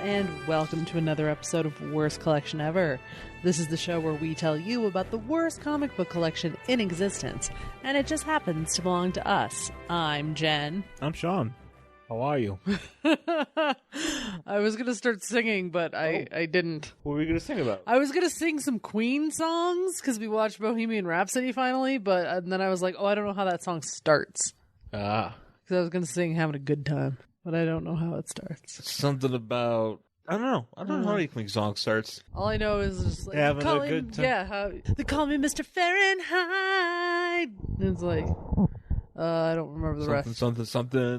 and welcome to another episode of Worst Collection Ever. This is the show where we tell you about the worst comic book collection in existence, and it just happens to belong to us. I'm Jen. I'm Sean. How are you? I was going to start singing, but I didn't. What were we going to sing about? I was going to sing some Queen songs, because we watched Bohemian Rhapsody finally, but then I was like, I don't know how that song starts. Because I was going to sing Having a Good Time. But I don't know how it starts. Something about... I don't know. I don't know how any Queen song starts. All I know is just like... Having a good time. Yeah, they call me Mr. Fahrenheit. And it's like... I don't remember the rest. Something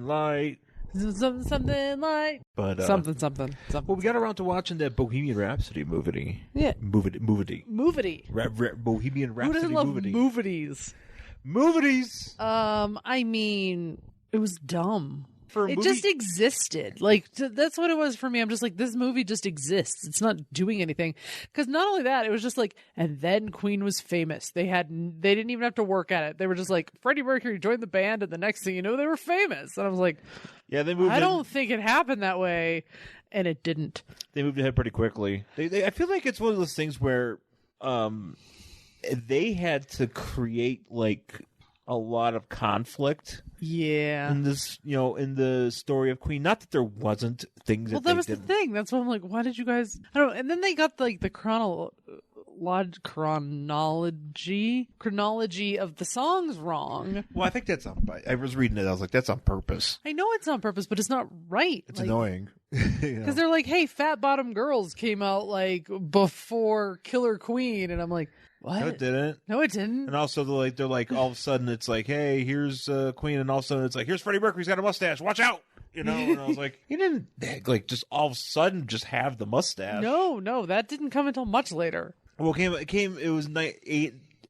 like... Something like... But, something. Well, we got around to watching that Bohemian Rhapsody movie. Yeah. Movie. Bohemian Rhapsody. Who doesn't love movie. Movies! I mean, it was dumb. It just existed. Like, that's what it was for me. I'm just like, this movie just exists. It's not doing anything. Because not only that, it was just like, and then Queen was famous. They didn't even have to work at it. They were just like, Freddie Mercury joined the band, and the next thing you know, they were famous. And I was like, yeah, they moved. I don't think it happened that way, and it didn't. They moved ahead pretty quickly. I feel like it's one of those things where, they had to create like a lot of conflict. Yeah. In this, in the story of Queen, not that there wasn't things that that was the thing. That's why I'm like, why did you guys? I don't know. And then they got like the chronology of the songs wrong. Well, I think that's I was reading it. I was like, that's on purpose. I know it's on purpose, but it's not right. It's annoying. Because they're like, hey, Fat Bottom Girls came out like before Killer Queen, and I'm like, what? No, it didn't. And also, they're like, all of a sudden, it's like, hey, here's Queen, and all of a sudden, it's like, here's Freddie Mercury's got a mustache. Watch out, And I was like, he didn't like just all of a sudden just have the mustache. No, that didn't come until much later. Well, it was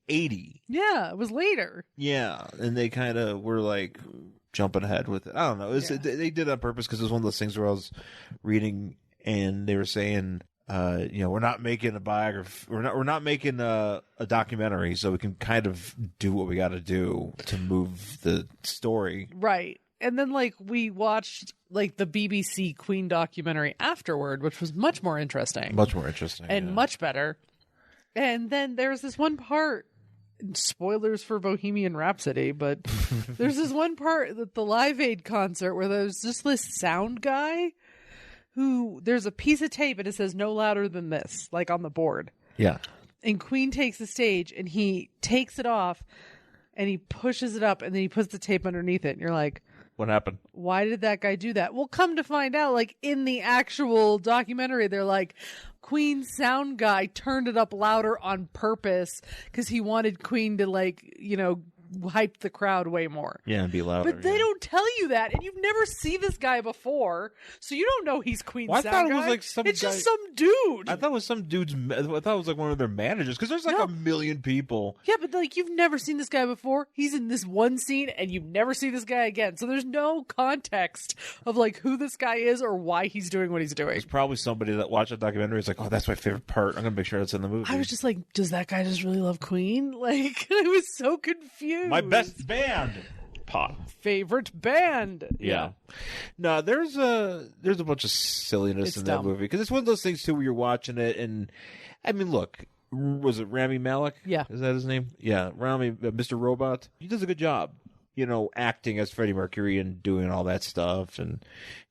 80. Yeah, it was later. Yeah, and they kind of were like jumping ahead with it. I don't know. They did it on purpose because it was one of those things where I was reading and they were saying. We're not making a biography. We're not making a documentary, so we can kind of do what we got to do to move the story. Right. And then, like, we watched, like, the BBC Queen documentary afterward, which was much more interesting. And much better. And then there's this one part, spoilers for Bohemian Rhapsody, but there's this one part at the Live Aid concert where there's just this sound guy who there's a piece of tape and it says no louder than this, like on the board. Yeah. And Queen takes the stage and he takes it off and he pushes it up and then he puts the tape underneath it. And you're like, what happened? Why did that guy do that? Well, come to find out, like in the actual documentary, they're like, Queen's sound guy turned it up louder on purpose because he wanted Queen to hype the crowd way more. Yeah, and be louder. But they don't tell you that, and you've never seen this guy before, so you don't know he's Queen's sound guy. I thought it was like just some dude. I thought it was some dude's. I thought it was like one of their managers because there's like a million people. Yeah, but like you've never seen this guy before. He's in this one scene, and you never see this guy again. So there's no context of like who this guy is or why he's doing what he's doing. There's probably somebody that watched the documentary is like, oh, that's my favorite part. I'm gonna make sure that's in the movie. I was just like, does that guy just really love Queen? Like, I was so confused. My best band. Favorite band. Yeah. No, there's a bunch of silliness in that movie because it's one of those things too where you're watching it and I mean, look, was it Rami Malek? Yeah. Is that his name? Yeah, Rami, Mr. Robot. He does a good job. Acting as Freddie Mercury and doing all that stuff and,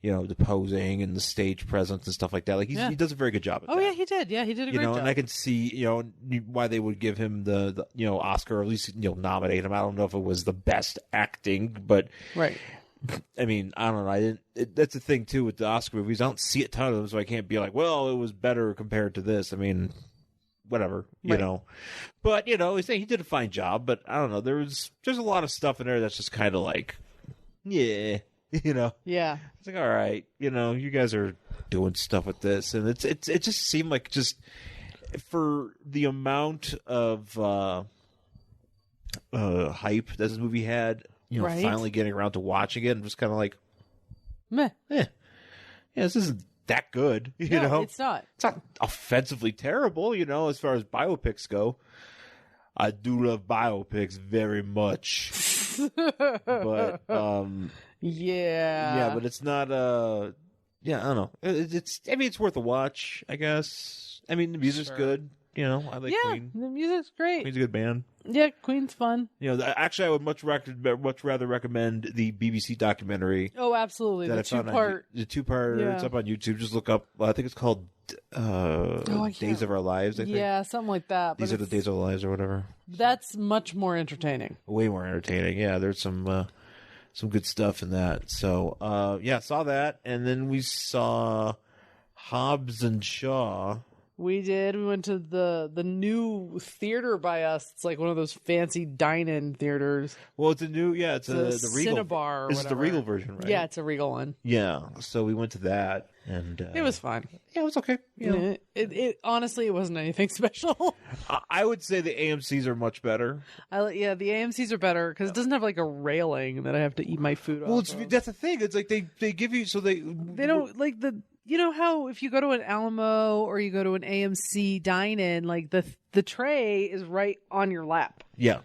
the posing and the stage presence and stuff like that. Like, he does a very good job at that. Oh, yeah, he did. Yeah, he did a great job. And I can see, why they would give him the Oscar, or at least, nominate him. I don't know if it was the best acting, but... Right. I mean, I don't know. That's the thing, too, with the Oscar movies. I don't see a ton of them, so I can't be like, well, it was better compared to this. I mean... whatever, but he did a fine job, but I don't know, there's a lot of stuff in there that's just kind of like, yeah, yeah, it's like, all right, you guys are doing stuff with this, and it just seemed like just for the amount of hype that this movie had, finally getting around to watching it, I'm just kind of like, meh, yeah, this isn't that good, No, it's not. It's not offensively terrible, as far as biopics go. I do love biopics very much. But yeah, but it's not Yeah, I don't know. It's worth a watch, I guess. I mean, the music's good. You know, I like Queen. The music's great. Queen's a good band. Yeah, Queen's fun. You know, actually, I would much rather recommend the BBC documentary. Oh, absolutely. The two-part. The two-part. Yeah. It's up on YouTube. Just look up. I think it's called Days of Our Lives, I think. Yeah, something like that. These are the Days of Our Lives or whatever. That's much more entertaining. Way more entertaining. Yeah, there's some good stuff in that. So, saw that. And then we saw Hobbs and Shaw. We did. We went to the new theater by us. It's like one of those fancy dine-in theaters. Well, it's a new, it's the Regal. Cinebar or This is the Regal version, right? Yeah, it's a Regal one. Yeah, so we went to that, and it was fun. Yeah, it was okay. You know. It honestly, it wasn't anything special. I would say the AMCs are much better. The AMCs are better because it doesn't have like a railing that I have to eat my food off of. That's the thing. It's like they give you they don't like the. You know how if you go to an Alamo or you go to an AMC dine-in, like the tray is right on your lap. Yeah.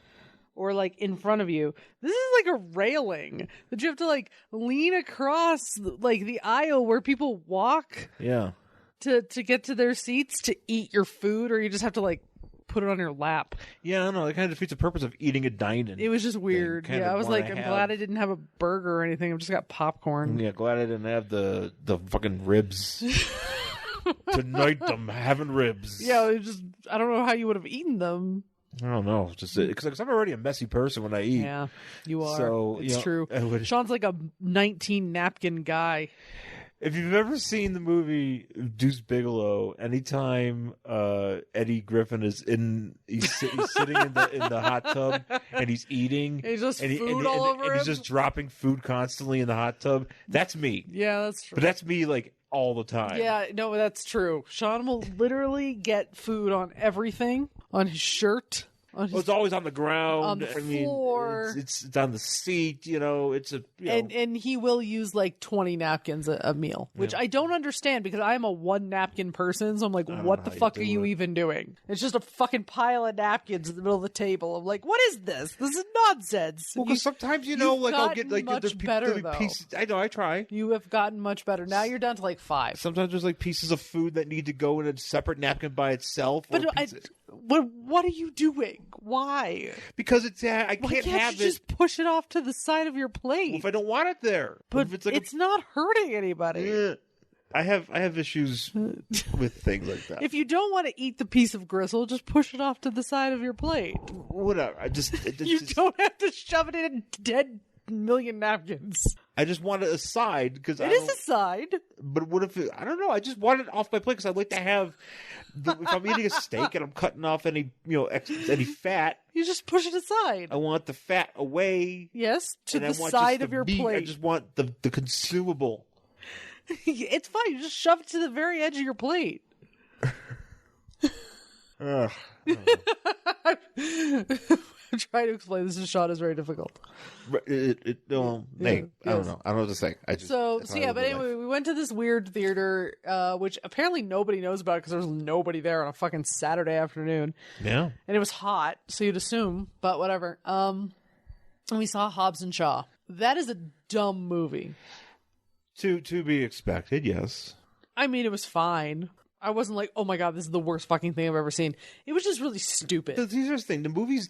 Or like in front of you. This is like a railing that you have to like lean across like the aisle where people walk. Yeah. To get to their seats to eat your food, or you just have to like put it on your lap. Yeah, I don't know. It kind of defeats the purpose of eating a dine-in. It was just weird. Yeah, I was like, I'm glad I didn't have a burger or anything. I've just got popcorn. Yeah, glad I didn't have the fucking ribs. Tonight I'm having ribs. Yeah, I don't know how you would have eaten them. I don't know, just because I'm already a messy person when I eat. Yeah, you are. So it's true. Sean's like a 19 napkin guy. If you've ever seen the movie Deuce Bigalow, anytime Eddie Griffin is he's sitting in the hot tub and he's eating, and he's just food all over him, and he's just dropping food constantly in the hot tub. That's me. Yeah, that's true. But that's me like all the time. Yeah, no, that's true. Sean will literally get food on everything, on his shirt. It's always on the ground, on the floor. It's on the seat. You know, and he will use like 20 napkins a meal, which I don't understand because I'm a one napkin person. So I'm like, what the fuck are you even doing? It's just a fucking pile of napkins in the middle of the table. I'm like, what is this? This is nonsense. Well, because sometimes like I'll get like much better though. Pieces. I know, I try. You have gotten much better. Now you're down to like 5. Sometimes there's like pieces of food that need to go in a separate napkin by itself. But what are you doing? Why? Because I can't have it. Just push it off to the side of your plate. Well, if I don't want it there, but it's not hurting anybody. Yeah. I have issues with things like that. If you don't want to eat the piece of gristle, just push it off to the side of your plate. Whatever. You don't have to shove it in 10 million napkins. I just want it aside because it is a side. But what if I don't know? I just want it off my plate because I'd like to have. If I'm eating a steak and I'm cutting off any any fat, you just push it aside. I want the fat away. Yes, to the side of your plate. I just want the consumable. It's fine. You just shove it to the very edge of your plate. I'm trying to explain this to Sean is very difficult. I don't know. I don't know what to say. But anyway, we went to this weird theater, which apparently nobody knows about because there was nobody there on a fucking Saturday afternoon. Yeah. And it was hot, so you'd assume, but whatever. And we saw Hobbs and Shaw. That is a dumb movie. To be expected, yes. I mean, it was fine. I wasn't like, oh my god, this is the worst fucking thing I've ever seen. It was just really stupid. Here's the thing: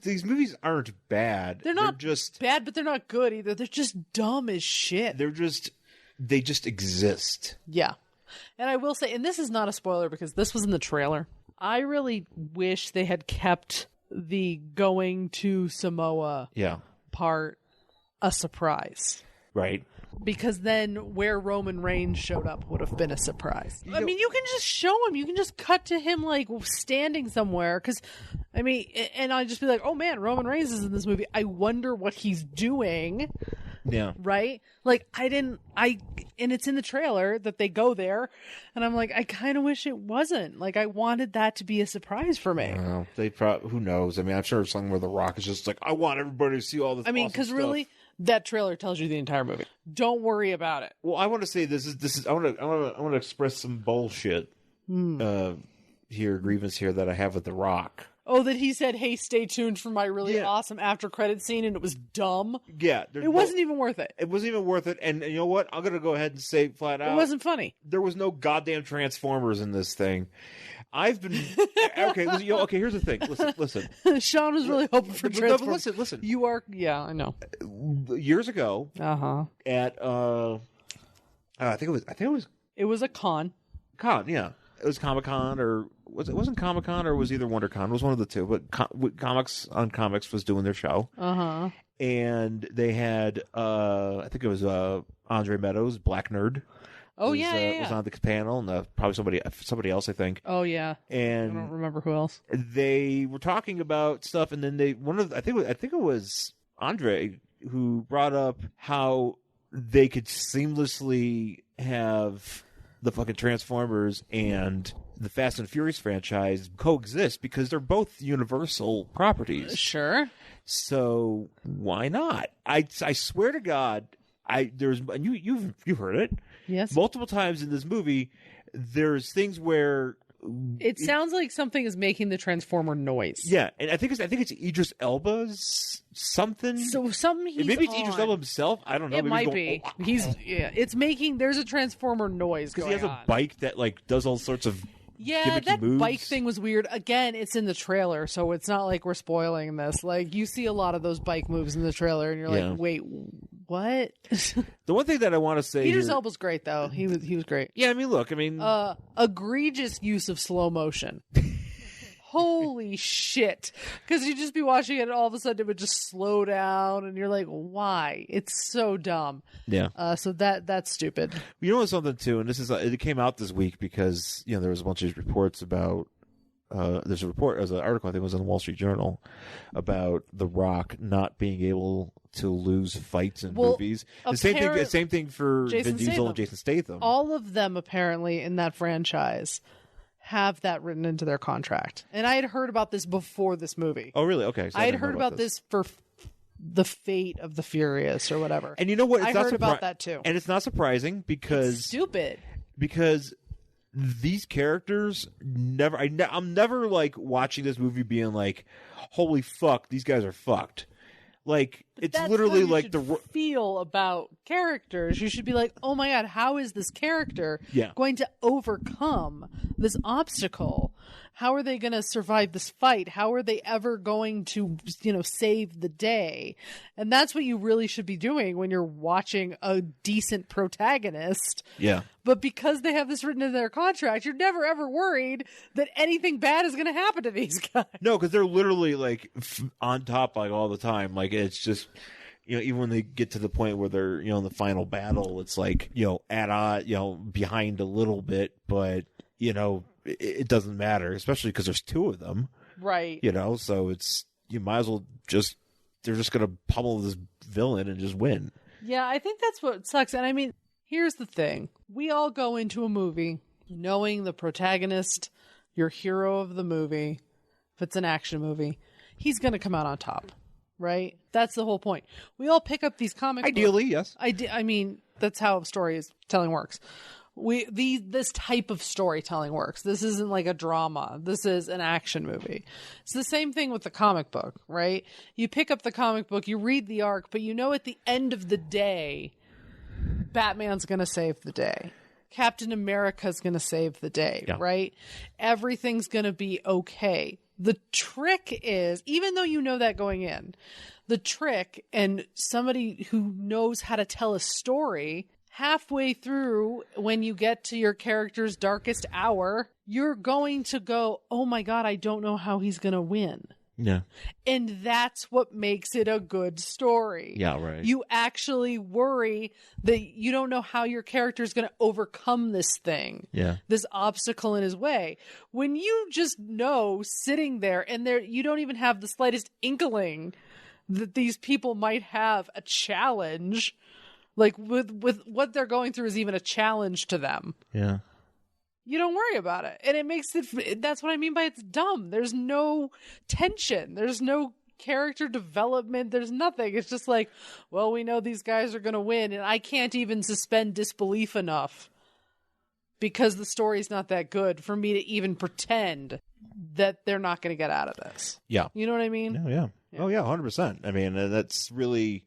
these movies aren't bad. They're just bad, but they're not good either. They're just dumb as shit. They just exist. Yeah, and I will say, and this is not a spoiler because this was in the trailer. I really wish they had kept the going to Samoa part a surprise. Right. Because then where Roman Reigns showed up would have been a surprise. I mean, you can just show him. You can just cut to him, like, standing somewhere. Because, I mean, and I'd just be like, oh, man, Roman Reigns is in this movie. I wonder what he's doing. Yeah. Right? Like, and it's in the trailer that they go there. And I'm like, I kind of wish it wasn't. Like, I wanted that to be a surprise for me. Well, who knows? I mean, I'm sure something where The Rock is just like, I want everybody to see all this. I mean, because really, that trailer tells you the entire movie. Don't worry about it. Well, I want to say this is I want to express some bullshit grievance here that I have with The Rock. Oh, that he said, hey, stay tuned for my really awesome after credit scene, and it was dumb. Yeah. It wasn't even worth it. It wasn't even worth it. And you know what? I'm going to go ahead and say flat out. It wasn't funny. There was no goddamn Transformers in this thing. I've been... okay, here's the thing. Listen. Sean was really hoping for Transformers. No, but listen. You are... Yeah, I know. Years ago, at... I think it was... It was a con. Yeah. It was Comic-Con, or it wasn't Comic-Con, or it was either WonderCon. It was one of the two. But Comics on Comics was doing their show. And they had, I think it was Andre Meadows, Black Nerd. Oh, was on the panel, and probably somebody else, I think. Oh, yeah. And I don't remember who else. They were talking about stuff, and then I think it was Andre who brought up how they could seamlessly have the fucking Transformers and the Fast and Furious franchise coexist because they're both Universal properties. Sure. So why not? I swear to God, you've heard it. Yes. Multiple times in this movie, there's things where it sounds like something is making the Transformer noise. Yeah, and I think it's Idris Elba's something. So something he's maybe it's Idris Elba himself. I don't know. It might be. It's making. There's a Transformer noise because he has a bike that does all sorts of. Yeah, that moves. Bike thing was weird. Again, it's in the trailer, so it's not like we're spoiling this. Like, you see a lot of those bike moves in the trailer, and you're like, wait, what? The one thing that I want to say Idris Elba's great, though. He was great. Yeah, I mean, look, egregious use of slow motion. Holy shit. Because you'd just be watching it and all of a sudden it would just slow down and you're like, why? It's so dumb. Yeah. So that's stupid. You know what's something too, and this is it came out this week because there was a bunch of reports about there's an article I think it was in the Wall Street Journal about The Rock not being able to lose fights in movies. The same thing for Vin Diesel and Jason Statham. All of them apparently in that franchise have that written into their contract. And I had heard about this before this movie. Oh, really? Okay. So I had heard about this for the fate of the Furious or whatever. And you know what? I heard about that too. And it's not surprising because... It's stupid. Because these characters I'm never watching this movie being like, holy fuck, these guys are fucked. It's that's literally how you should feel about characters. You should be like, oh my God, how is this character going to overcome this obstacle? How are they going to survive this fight? How are they ever going to, save the day? And that's what you really should be doing when you're watching a decent protagonist. Yeah. But because they have this written in their contract, you're never ever worried that anything bad is going to happen to these guys. No, because they're literally on top all the time. It's just, even when they get to the point where they're, in the final battle, it's behind a little bit, but it doesn't matter, especially because there's two of them. Right. So you might as well they're just going to pummel this villain and just win. Yeah, I think that's what sucks. And I mean, here's the thing. We all go into a movie knowing the protagonist, your hero of the movie, if it's an action movie, he's going to come out on top, right? That's the whole point. We all pick up these comic books. Ideally, yes. I mean, that's how storytelling works. This type of storytelling works. This isn't like a drama. This is an action movie. It's the same thing with the comic book, right? You pick up the comic book, you read the arc, but at the end of the day, Batman's going to save the day. Captain America's going to save the day, right? Everything's going to be okay. The trick is, even though you know that going in, the trick, and somebody who knows how to tell a story, halfway through, when you get to your character's darkest hour, you're going to go, oh my God, I don't know how he's going to win. Yeah. And that's what makes it a good story. Yeah, right. You actually worry that you don't know how your character is going to overcome this thing. Yeah. This obstacle in his way. When you just know sitting there and you don't even have the slightest inkling that these people might have a challenge, with what they're going through is even a challenge to them. Yeah. You don't worry about it. And it makes it, that's what I mean by it's dumb. There's no tension. There's no character development. There's nothing. It's just we know these guys are going to win. And I can't even suspend disbelief enough because the story's not that good for me to even pretend that they're not going to get out of this. Yeah. You know what I mean? Yeah. Oh, yeah, 100%. I mean, that's really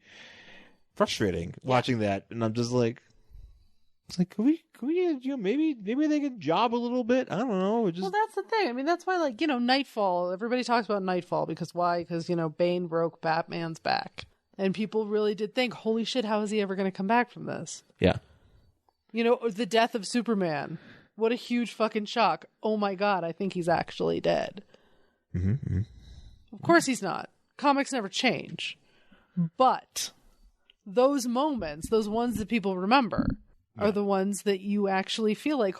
frustrating watching that. And I'm just like, it's like, can we maybe they can job a little bit? I don't know. Well, that's the thing. I mean, that's why, like, Nightfall, everybody talks about Nightfall because why? Because, Bane broke Batman's back. And people really did think, holy shit, how is he ever going to come back from this? Yeah. The death of Superman. What a huge fucking shock. Oh my God, I think he's actually dead. Mm-hmm. Of course he's not. Comics never change. But those moments, those ones that people remember, are the ones that you actually feel like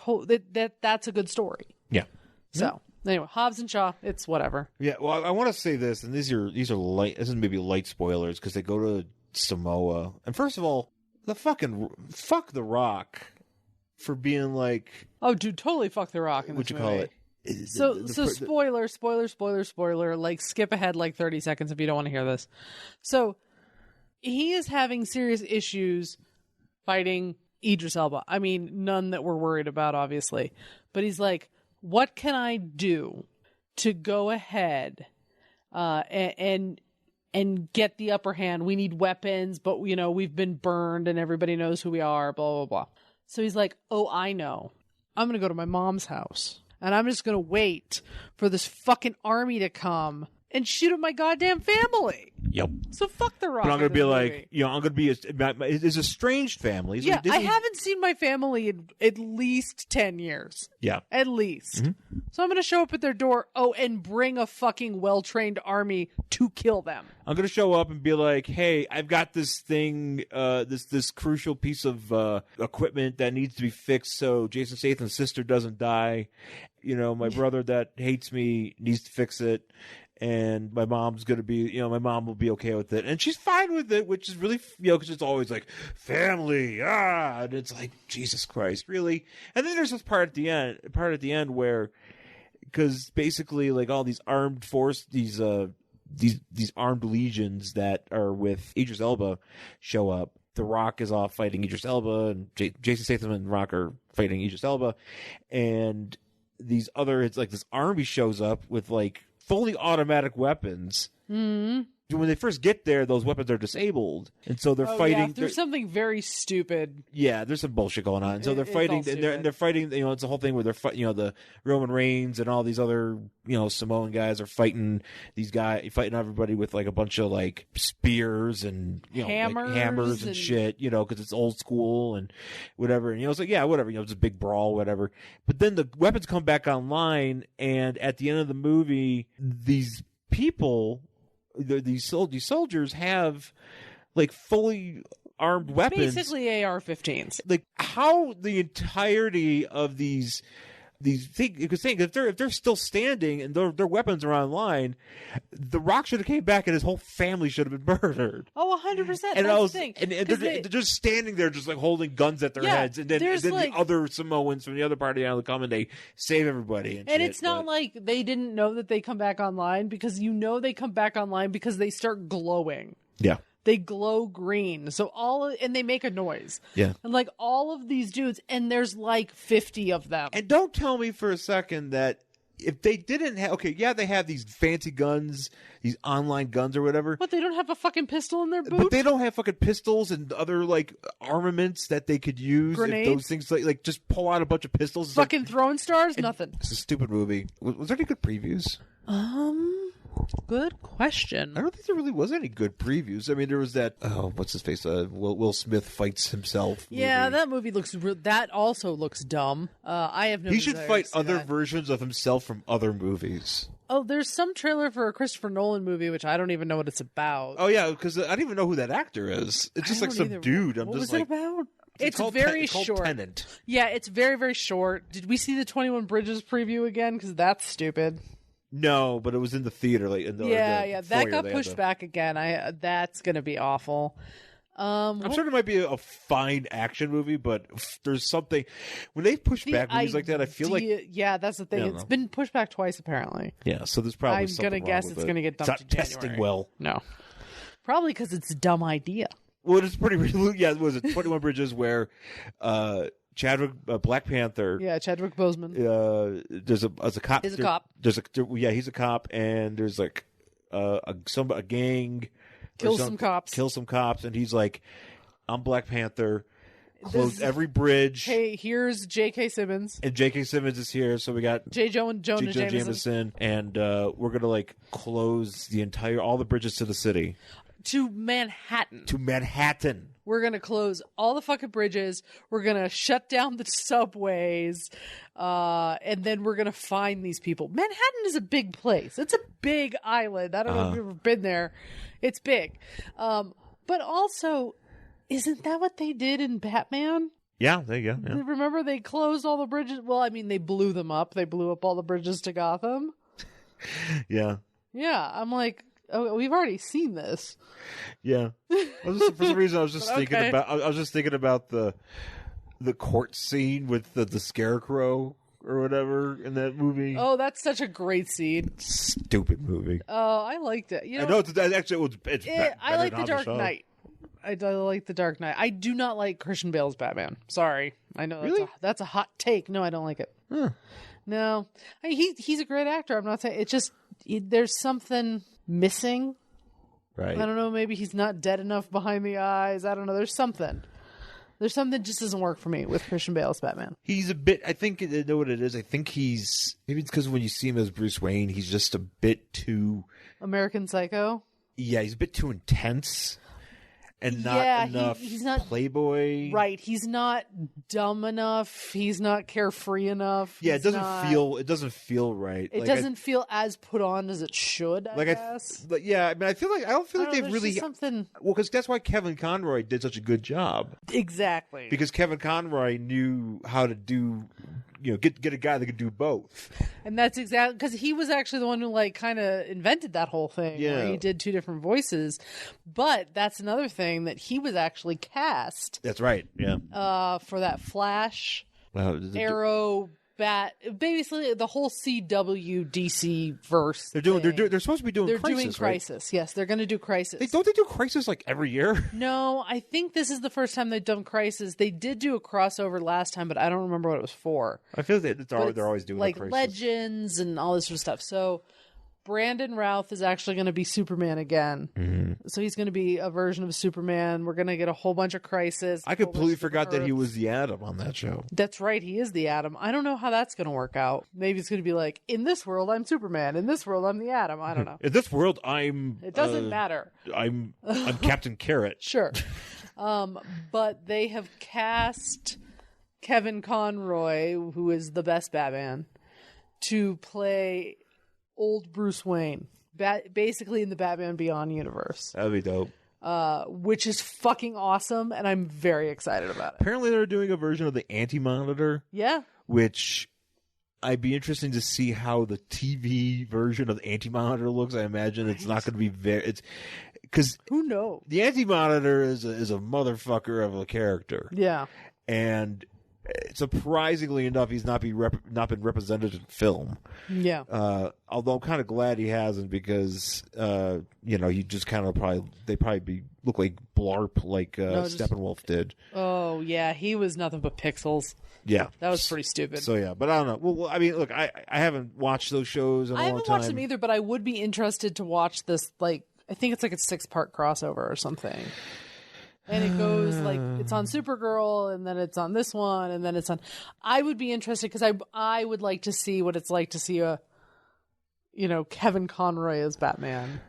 that's a good story. Yeah. So anyway, Hobbs and Shaw, it's whatever. Yeah. Well, I want to say this, and these are light. This is maybe light spoilers because they go to Samoa, and first of all, fuck the Rock for being like, oh, dude, totally fuck the Rock in this movie. What you call it? So spoiler. Like, skip ahead like 30 seconds if you don't want to hear this. So he is having serious issues fighting Idris Elba. I mean, none that we're worried about, obviously. But he's like, what can I do to go ahead and get the upper hand? We need weapons, but, we've been burned and everybody knows who we are, blah, blah, blah. So he's like, oh, I know. I'm going to go to my mom's house. And I'm just going to wait for this fucking army to come and shoot at my goddamn family. Yep. So fuck the Rock. But I'm going to be like, I'm going to be it's estranged family. So yeah, I haven't seen my family in at least 10 years. Yeah. At least. Mm-hmm. So I'm going to show up at their door, and bring a fucking well-trained army to kill them. I'm going to show up and be like, hey, I've got this thing, this crucial piece of equipment that needs to be fixed so Jason Statham's sister doesn't die. My brother that hates me needs to fix it. And my mom's going to be, my mom will be okay with it. And she's fine with it, which is really, because it's always like, family, and it's like, Jesus Christ, really? And then there's this part at the end where, because basically, like, all these armed force, these armed legions that are with Idris Elba show up. The Rock is off fighting Idris Elba, and Jason Statham and Rock are fighting Idris Elba. And it's like this army shows up with, like, fully automatic weapons. Mm-hmm. When they first get there, those weapons are disabled, and so they're fighting. Yeah, there's something very stupid. Yeah, there's some bullshit going on. So they're fighting, and they're fighting. It's a whole thing where they're fighting. The Roman Reigns and all these other Samoan guys are fighting these guys, fighting everybody with like a bunch of like spears and hammers and shit. Because it's old school and whatever. And it's like, yeah, whatever. It's a big brawl, whatever. But then the weapons come back online, and at the end of the movie, these people. These soldiers have like fully armed weapons, basically AR-15s. Like, how the entirety of these things, because if they're still standing and their weapons are online, the Rock should have came back and his whole family should have been murdered. Oh, 100%. And that's the thing. And they're just standing there, just like holding guns at their heads, and then the other Samoans from the other part of the island come and they save everybody. And shit, it's not like they didn't know that they come back online, because they come back online because they start glowing. Yeah. They glow green. And they make a noise. Yeah. And like all of these dudes, and there's like 50 of them. And don't tell me for a second that if they didn't have, they have these fancy guns, these online guns or whatever. But they don't have a fucking pistol in their boot? But they don't have fucking pistols and other like armaments that they could use. Grenades? If those things like just pull out a bunch of pistols. Fucking throwing stars? Nothing. It's a stupid movie. Was there any good previews? Good question. I don't think there really was any good previews. I mean, there was that, what's his face? Will Smith fights himself. Yeah, that movie that also looks dumb. I have no. He should fight other versions of himself from other movies. Oh, there's some trailer for a Christopher Nolan movie, which I don't even know what it's about. Oh yeah, because I don't even know who that actor is. It's just like some dude. What was it about? It's very short. Tenant. Yeah, it's very, very short. Did we see the 21 Bridges preview again? Because that's stupid. No, but it was in the theater. Like that got pushed back again. That's gonna be awful. I'm sure it might be a fine action movie, but there's something when they push back movies like that. I feel like that's the thing. It's been pushed back twice apparently. Yeah, so there's probably. I'm gonna guess it's gonna get dumped. It's not testing well. No, probably because it's a dumb idea. Well, it's pretty. Yeah, was it 21 Bridges where Chadwick, Black Panther. Yeah, Chadwick Boseman. There's a cop. He's a cop. He's a cop, and there's like a gang kills some cops, and he's like, I'm Black Panther. Close every bridge. Hey, here's J.K. Simmons. And J.K. Simmons is here, so we got Jonah Jameson, and we're gonna like close all the bridges to the city. To Manhattan. We're going to close all the fucking bridges. We're going to shut down the subways. And then we're going to find these people. Manhattan is a big place. It's a big island. I don't know if you've ever been there. It's big. But also, isn't that what they did in Batman? Yeah, there you go. Yeah. Remember they closed all the bridges? Well, I mean, they blew them up. They blew up all the bridges to Gotham. Yeah. Yeah, I'm like... Oh, we've already seen this. Yeah, for some reason I was just thinking about the court scene with the scarecrow or whatever in that movie. Oh, that's such a great scene. Stupid movie. Oh, I liked it. I know it's I like the Dark Knight. I like the Dark Knight. I do not like Christian Bale's Batman. Sorry, I know that's a hot take. No, I don't like it. Huh. No, he's a great actor. I'm not saying it's just there's something missing. Right. I don't know. Maybe he's not dead enough behind the eyes. I don't know. There's something that just doesn't work for me with Christian Bale's Batman. He's a bit. I think I know what it is. I think he's maybe it's because when you see him as Bruce Wayne, he's just a bit too American Psycho. Yeah, he's a bit too intense. And not enough he's not playboy. Right. He's not dumb enough. He's not carefree enough. Yeah, it doesn't feel right. It doesn't feel as put on as it should, I guess. I mean, I don't feel like they've really something. Well, because that's why Kevin Conroy did such a good job. Exactly. Because Kevin Conroy knew how to do, get a guy that could do both. And that's exactly because he was actually the one who kind of invented that whole thing. Yeah. Where he did two different voices. But that's another thing that he was actually cast. That's right. Yeah. For that Flash, Arrow, Bat, basically the whole CW DC verse. They're supposed to be doing Crisis. They're doing Crisis. Right? Yes, they're going to do Crisis. Don't they do Crisis every year? No, I think this is the first time they've done Crisis. They did do a crossover last time, but I don't remember what it was for. I feel that they're always doing Crisis. Legends and all this sort of stuff. So Brandon Routh is actually going to be Superman again. Mm-hmm. So he's going to be a version of Superman. We're going to get a whole bunch of Crisis. I completely forgot that he was the Atom on that show. That's right. He is the Atom. I don't know how that's going to work out. Maybe it's going to be in this world, I'm Superman. In this world, I'm the Atom. I don't know. In this world, I'm... It doesn't matter. I'm Captain Carrot. Sure. But they have cast Kevin Conroy, who is the best Batman, to play old Bruce Wayne, basically in the Batman Beyond universe. That'd be dope. Which is fucking awesome, and I'm very excited about it. Apparently, they're doing a version of the Anti-Monitor. Yeah. Which I'd be interested to see how the TV version of the Anti-Monitor looks. I imagine it's not going to be because who knows? The Anti-Monitor is a motherfucker of a character. Yeah. And surprisingly enough, he's not been represented in film. Yeah. Although I'm kind of glad he hasn't because he just kind of look like Blarp like Steppenwolf did. Oh yeah, he was nothing but pixels. Yeah, that was pretty stupid. So yeah, but I don't know. Well, I mean, look, I haven't watched those shows in a long time. I haven't watched them either, but I would be interested to watch this. I think it's a 6-part crossover or something. And it goes it's on Supergirl, and then it's on this one, and then it's on. I would be interested because I would like to see what it's like to see Kevin Conroy as Batman.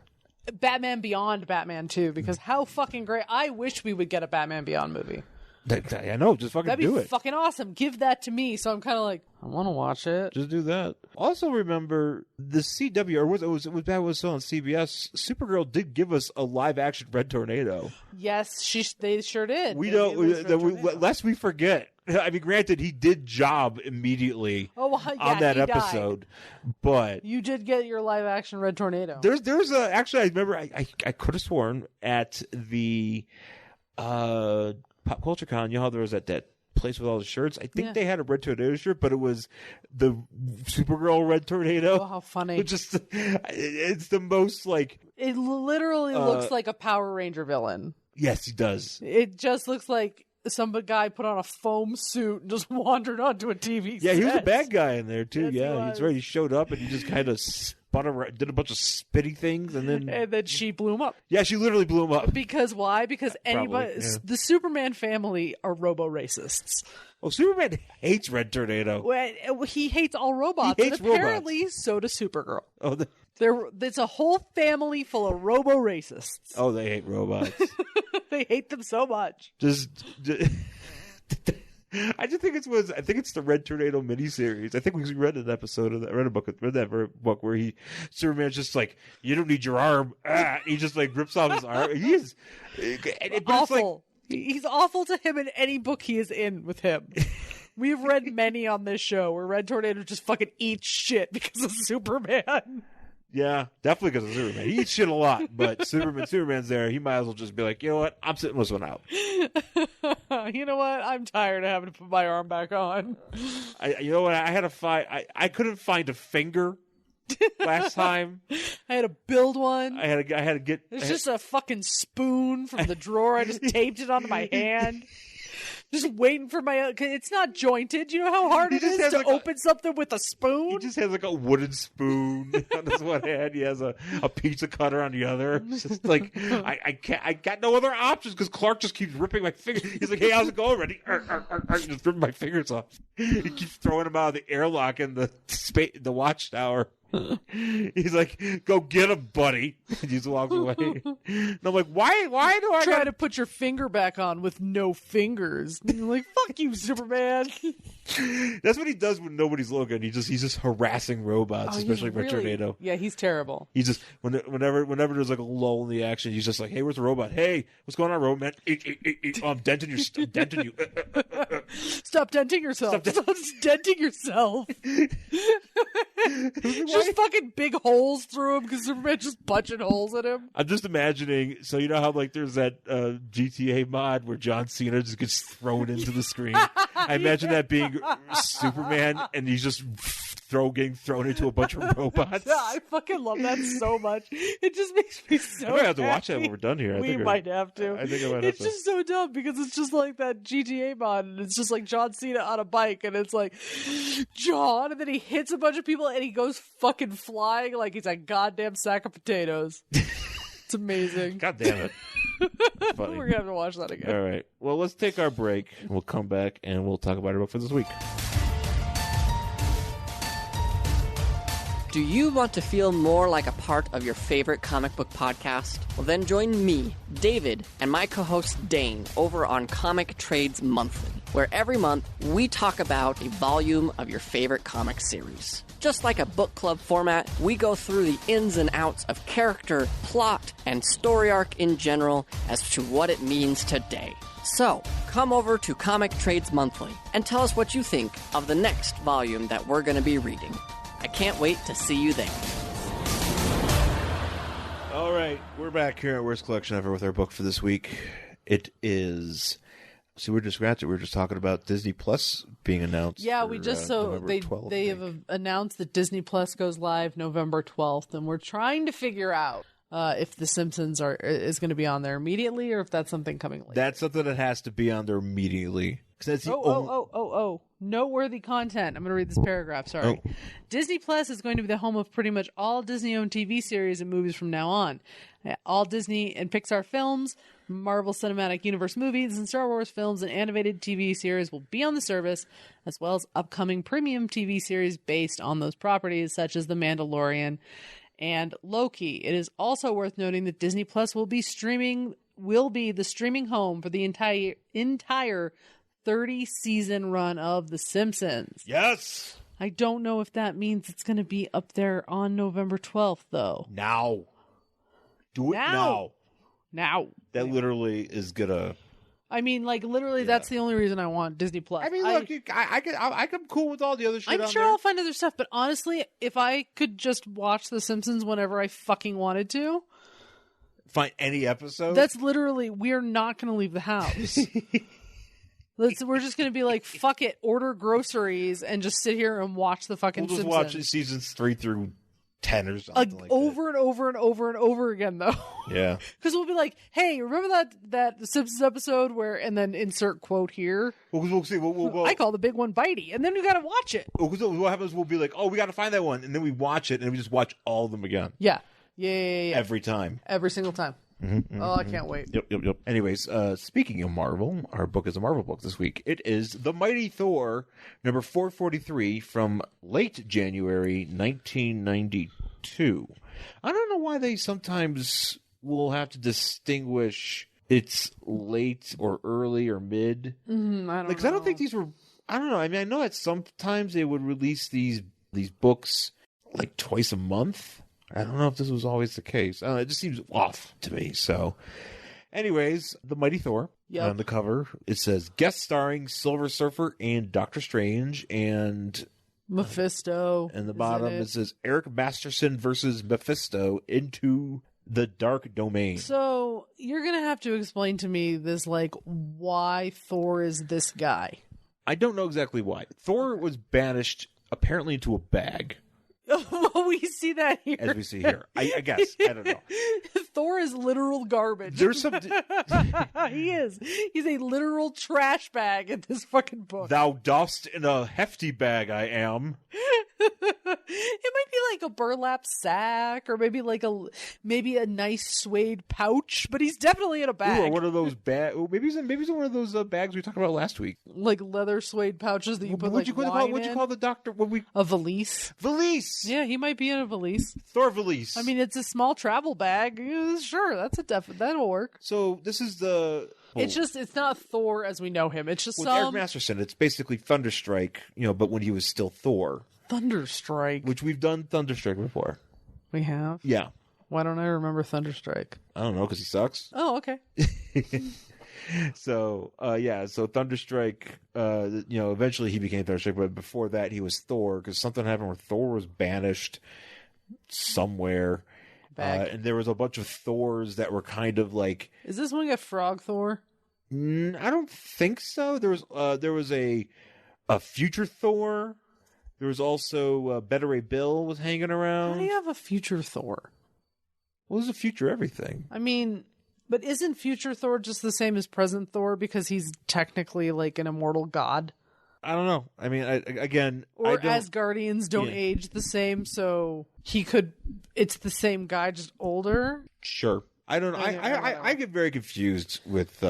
Batman Beyond Batman 2, because how fucking great. I wish we would get a Batman Beyond movie. I know, just fucking do it. That'd be fucking awesome. Give that to me. So I'm kind of I want to watch it. Just do that. Also remember the CW, or was still on CBS. Supergirl did give us a live action Red Tornado. Yes, they sure did. Lest we forget. I mean, granted, he did job immediately on that episode, but you did get your live action Red Tornado. There's actually I remember I could have sworn at the Pop Culture Con, how there was that place with all the shirts. I think they had a Red Tornado shirt, but it was the Supergirl Red Tornado. Oh, how funny! It's the most It literally looks like a Power Ranger villain. Yes, he does. It just looks like some guy put on a foam suit and just wandered onto a TV set. Yeah, he was a bad guy in there, too. Yes, he's right. He showed up and he just kind of spun around, did a bunch of spitty things, and then she blew him up. Yeah, she literally blew him up. Because why? Because the Superman family are robo-racists. Oh, Superman hates Red Tornado. Well, he hates all robots. He hates apparently, so does Supergirl. Oh, it's a whole family full of robo-racists. Oh, they hate robots. They hate them so much. I just think it's the Red Tornado miniseries. I think we read an episode of that. Read that book where Superman's just like, you don't need your arm. He just like rips off his arm. He is awful. He's awful to him in any book he is in with him. We've read many on this show where Red Tornado just fucking eats shit because of Superman. Yeah, definitely because of Superman. He eats shit a lot, but Superman's there. He might as well just be like, you know what? I'm sitting this one out. You know what? I'm tired of having to put my arm back on. You know what? I had to find. I couldn't find a finger last time. I had to build one. I had to get. It's just a fucking spoon from the drawer. I just taped it onto my hand. Just waiting for it's not jointed. You know how hard it is to open something with a spoon? He just has like a wooden spoon on his one hand. He has a pizza cutter on the other. It's just like, I got no other options because Clark just keeps ripping my fingers. He's like, hey, how's it going? Ready? Just ripping my fingers off. He keeps throwing them out of the airlock in the watchtower. He's like, go get him, buddy. And he just walks away. And I'm like, why do I try to put your finger back on with no fingers? And you're like, fuck you, Superman. That's what he does when nobody's looking. He's just harassing robots, especially Red Tornado. Yeah, he's terrible. He's just whenever there's like a lull in the action, he's just like, hey, where's the robot? Hey, what's going on, robot? I'm denting you. Stop denting yourself. Stop denting yourself. Just fucking big holes through him because Superman just punching holes at him. I'm just imagining. So you know how like there's that GTA mod where John Cena just gets thrown into the screen. I imagine that being Superman, and he's just getting thrown into a bunch of robots. Yeah, I fucking love that so much. It just makes me so. I might have to watch that when we're done here. We might have to. I think I might have to. It's just so dumb because it's just like that GTA mod, and it's just like John Cena on a bike, and it's like John, and then he hits a bunch of people, and he goes fucking flying like he's a goddamn sack of potatoes. It's amazing. God damn it. We're gonna have to watch that again. All right. Well, let's take our break. We'll come back and we'll talk about our book for this week. Do you want to feel more like a part of your favorite comic book podcast? Well, then join me, David, and my co-host Dane over on Comic Trades Monthly, where every month we talk about a volume of your favorite comic series. Just like a book club format, we go through the ins and outs of character, plot, and story arc in general as to what it means today. So, come over to Comic Trades Monthly and tell us what you think of the next volume that we're going to be reading. I can't wait to see you there. All right, we're back here at Worst Collection Ever with our book for this week. It is... See, we're just scratching. We were just talking about Disney Plus being announced. Yeah, we just they 12th, they have announced that Disney Plus goes live November 12th, and we're trying to figure out if The Simpsons is going to be on there immediately, or if that's something coming later. That's something that has to be on there immediately. That's Noteworthy content. I'm going to read this paragraph. Sorry. Oh. Disney Plus is going to be the home of pretty much all Disney-owned TV series and movies from now on. All Disney and Pixar films, Marvel Cinematic Universe movies, and Star Wars films and animated TV series will be on the service, as well as upcoming premium TV series based on those properties, such as The Mandalorian and Loki. It is also worth noting that Disney Plus will be the streaming home for the entire 30-season run of The Simpsons. Yes! I don't know if that means it's going to be up there on November 12th, though. Now. Do it now. Now. That literally is going to... I mean, like, literally, that's the only reason I want Disney Plus. I mean, look, I'm cool with all the other shit I'm sure I'll find other stuff, but honestly, if I could just watch The Simpsons whenever I fucking wanted to... Find any episode? That's literally... We're not going to leave the house. We're just going to be like, fuck it, order groceries and just sit here and watch the fucking Simpsons. We'll just watch seasons 3 through 10 or something like over and over and over and over again, though. Yeah. Because we'll be like, hey, remember that Simpsons episode where, and then insert quote here? We'll see. I call the big one Bitey. And then we got to watch it. What happens, we'll be like, oh, we got to find that one. And then we watch it, and we just watch all of them again. Yeah. Every time. Every single time. Oh, I can't wait. Yep. Anyways, speaking of Marvel, our book is a Marvel book this week. It is The Mighty Thor, number 443 from late January 1992. I don't know why they sometimes will have to distinguish it's late or early or mid. I don't know. Because I don't think these were... I don't know. I mean, I know that sometimes they would release these books like twice a month. I don't know if this was always the case. It just seems off to me. So, anyways, The Mighty Thor. Yep. On the cover, it says guest starring Silver Surfer and Doctor Strange and Mephisto. And the bottom it says Eric Masterson versus Mephisto into the Dark Domain. So you're gonna have to explain to me this, like, why Thor is this guy. I don't know exactly why. Thor was banished apparently into a bag. Well, we see that here. As we see here. I guess. I don't know. Thor is literal garbage. There's some... He is. He's a literal trash bag in this fucking book. Thou dost in a hefty bag I am. It might be like a burlap sack, or maybe a nice suede pouch, but he's definitely in a bag. Ooh, or one of those bags. Maybe he's in one of those bags we talked about last week. Like leather suede pouches that you put wine in. What'd you call the doctor? A valise. Valise. Yeah, he might be in a valise. Thor valise. I mean, it's a small travel bag. Yeah, sure, that'll work. So this is the... It's not Thor as we know him. It's just Eric Masterson. It's basically Thunderstrike, but when he was still Thor. Thunderstrike. Which we've done Thunderstrike before. We have? Yeah. Why don't I remember Thunderstrike? I don't know, because he sucks. Oh, okay. So Thunderstrike, eventually he became Thunderstrike, but before that he was Thor, because something happened where Thor was banished somewhere. And there was a bunch of Thors that were kind of like... Is this one got Frog Thor? I don't think so. There was a future Thor. There was also Beta Ray Bill was hanging around. How do you have a future Thor? Well, there's a future everything. I mean, but isn't future Thor just the same as present Thor because he's technically like an immortal god? I don't know. I mean, Asgardians don't age the same, so it's the same guy, just older? Sure. I don't know. I get very confused with...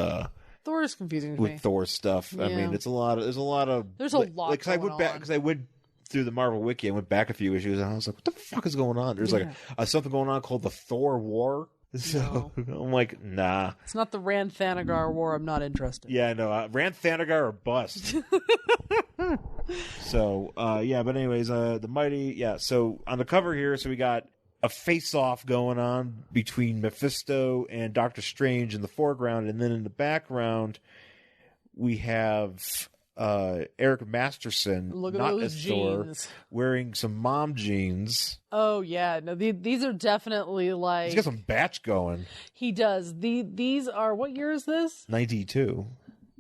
Thor is confusing to me. With Thor stuff. Yeah. I mean, there's a lot of... There's a lot going on. Because I went through the Marvel Wiki, I went back a few issues, and I was like, what the fuck is going on? There's something going on called the Thor War. So I'm like, nah. It's not the Rand Thanagar War. I'm not interested. Yeah, I know. Rand Thanagar or bust. So, but anyways, the Mighty, so on the cover here, so we got a face-off going on between Mephisto and Doctor Strange in the foreground, and then in the background, we have Eric Masterson, look at not those jeans, wearing some mom jeans. Oh yeah, no, these are definitely like... He's got some batch going. He does. These are, what year is this? 92.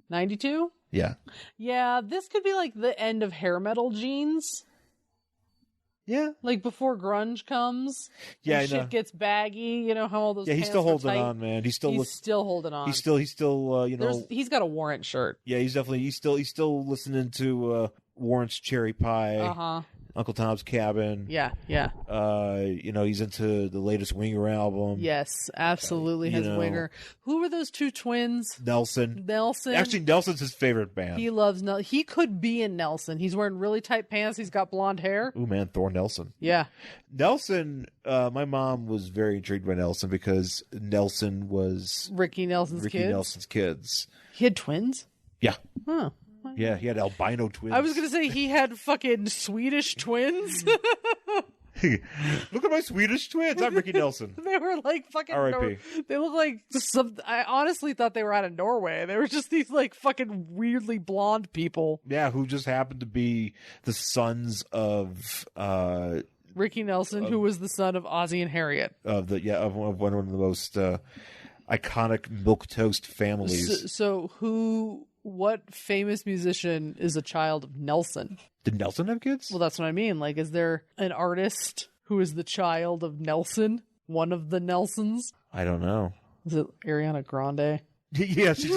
92? Yeah. Yeah, this could be like the end of hair metal jeans. Yeah. Like before grunge comes. Yeah, and shit gets baggy. You know how all those pants he's still holding tight? on, man. He's still holding on. He's still he's got a Warrant shirt. Yeah, he's still listening to Warrant's Cherry Pie. Uh-huh. Uncle Tom's Cabin. Yeah. He's into the latest Winger album. Yes, absolutely has Winger. Who were those two twins? Nelson. Actually, Nelson's his favorite band. He loves Nelson. He could be in Nelson. He's wearing really tight pants. He's got blonde hair. Ooh, man, Thor Nelson. Yeah. Nelson, my mom was very intrigued by Nelson because Nelson was... Ricky Nelson's kids. He had twins? Yeah. Huh. Yeah, he had albino twins. I was going to say he had fucking Swedish twins. Look at my Swedish twins. I'm Ricky Nelson. They were like fucking... R.I.P. They look like some... I honestly thought they were out of Norway. They were just these like fucking weirdly blonde people. Yeah, who just happened to be the sons of... Ricky Nelson, who was the son of Ozzy and Harriet. Of one of the most iconic milquetoast families. What famous musician is a child of Nelson? Did Nelson have kids? Well, that's what I mean. Like, is there an artist who is the child of Nelson, one of the Nelsons. I don't know. Is it Ariana Grande? Yeah, she's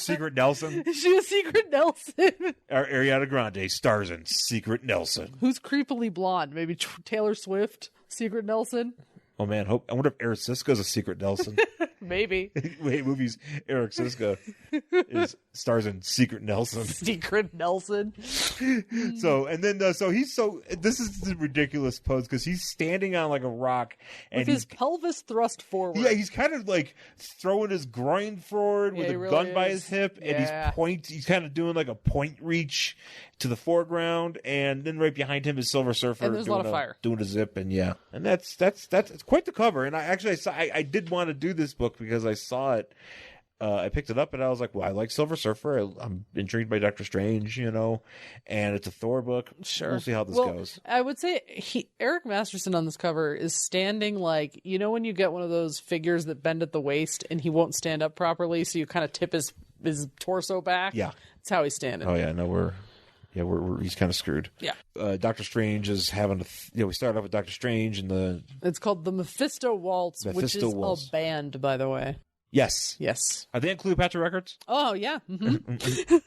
Secret Nelson. She's Secret Nelson. Ariana Grande stars in Secret Nelson. Who's creepily blonde? Maybe Taylor Swift, Secret Nelson? Oh, man. I wonder if Eric Sisko's a Secret Nelson. Maybe. Wait, movies. Eric Sisko stars in Secret Nelson. Secret Nelson. So this is the ridiculous pose because he's standing on like a rock and with his pelvis thrust forward. Yeah, he's kind of like throwing his groin forward with a really gun by his hip, and he's kind of doing like a point reach to the foreground, and then right behind him is Silver Surfer. And there's a lot of fire. Doing a zip, and and that's it's quite the cover. And I did want to do this book because I saw it. I picked it up and I was like, well, I like Silver Surfer. I'm intrigued by Doctor Strange, and it's a Thor book. Sure. We'll see how this goes. I would say Eric Masterson on this cover is standing like, when you get one of those figures that bend at the waist and he won't stand up properly, so you kind of tip his torso back. Yeah. That's how he's standing. Oh, yeah. No, he's kind of screwed. Yeah. Doctor Strange is having we started off with Doctor Strange and it's called the Mephisto Waltz, which is a band, by the way. Yes. Are they on Cleopatra Records? Oh, yeah. Mm-hmm.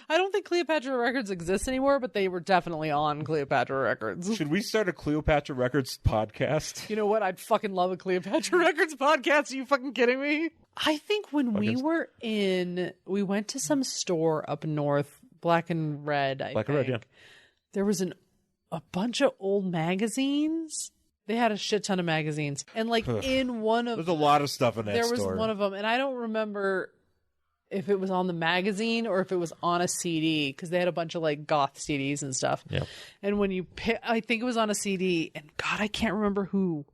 I don't think Cleopatra Records exists anymore, but they were definitely on Cleopatra Records. Should we start a Cleopatra Records podcast? You know what? I'd fucking love a Cleopatra Records podcast. Are you fucking kidding me? I think when we went to some store up north, Black and Red, Black and Red, yeah. There was a bunch of old magazines. They had a shit ton of magazines. And in one of... There's a lot of stuff in that store. There was one of them, and I don't remember if it was on the magazine or if it was on a CD, because they had a bunch of goth CDs and stuff. Yeah. And when you I think it was on a CD, and God, I can't remember who,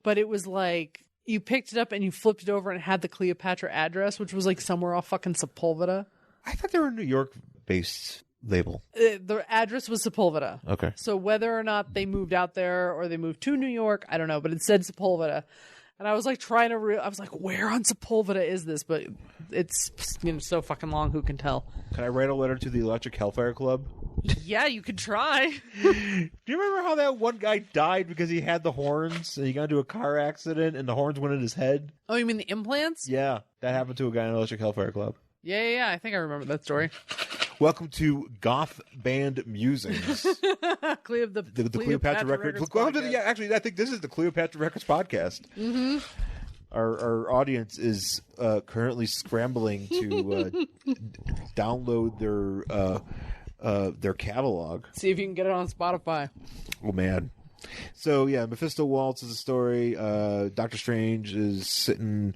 but it was you picked it up and you flipped it over and it had the Cleopatra address, which was somewhere off fucking Sepulveda. I thought they were a New York-based label. The address was Sepulveda. Okay. So whether or not they moved out there or they moved to New York, I don't know, but it said Sepulveda. And I was trying to I was where on Sepulveda is this? But it's so fucking long, who can tell? Can I write a letter to the Electric Hellfire Club? Yeah, you could try. Do you remember how that one guy died because he had the horns and he got into a car accident and the horns went in his head? Oh, you mean the implants? Yeah, that happened to a guy in Electric Hellfire Club. Yeah, I think I remember that story. Welcome to Goth Band Musings. the Cleopatra Records. Welcome to I think this is the Cleopatra Records podcast. Mm-hmm. Our audience is currently scrambling to download their catalog. See if you can get it on Spotify. Oh man. So yeah, Mephisto Waltz is a story. Doctor Strange is sitting.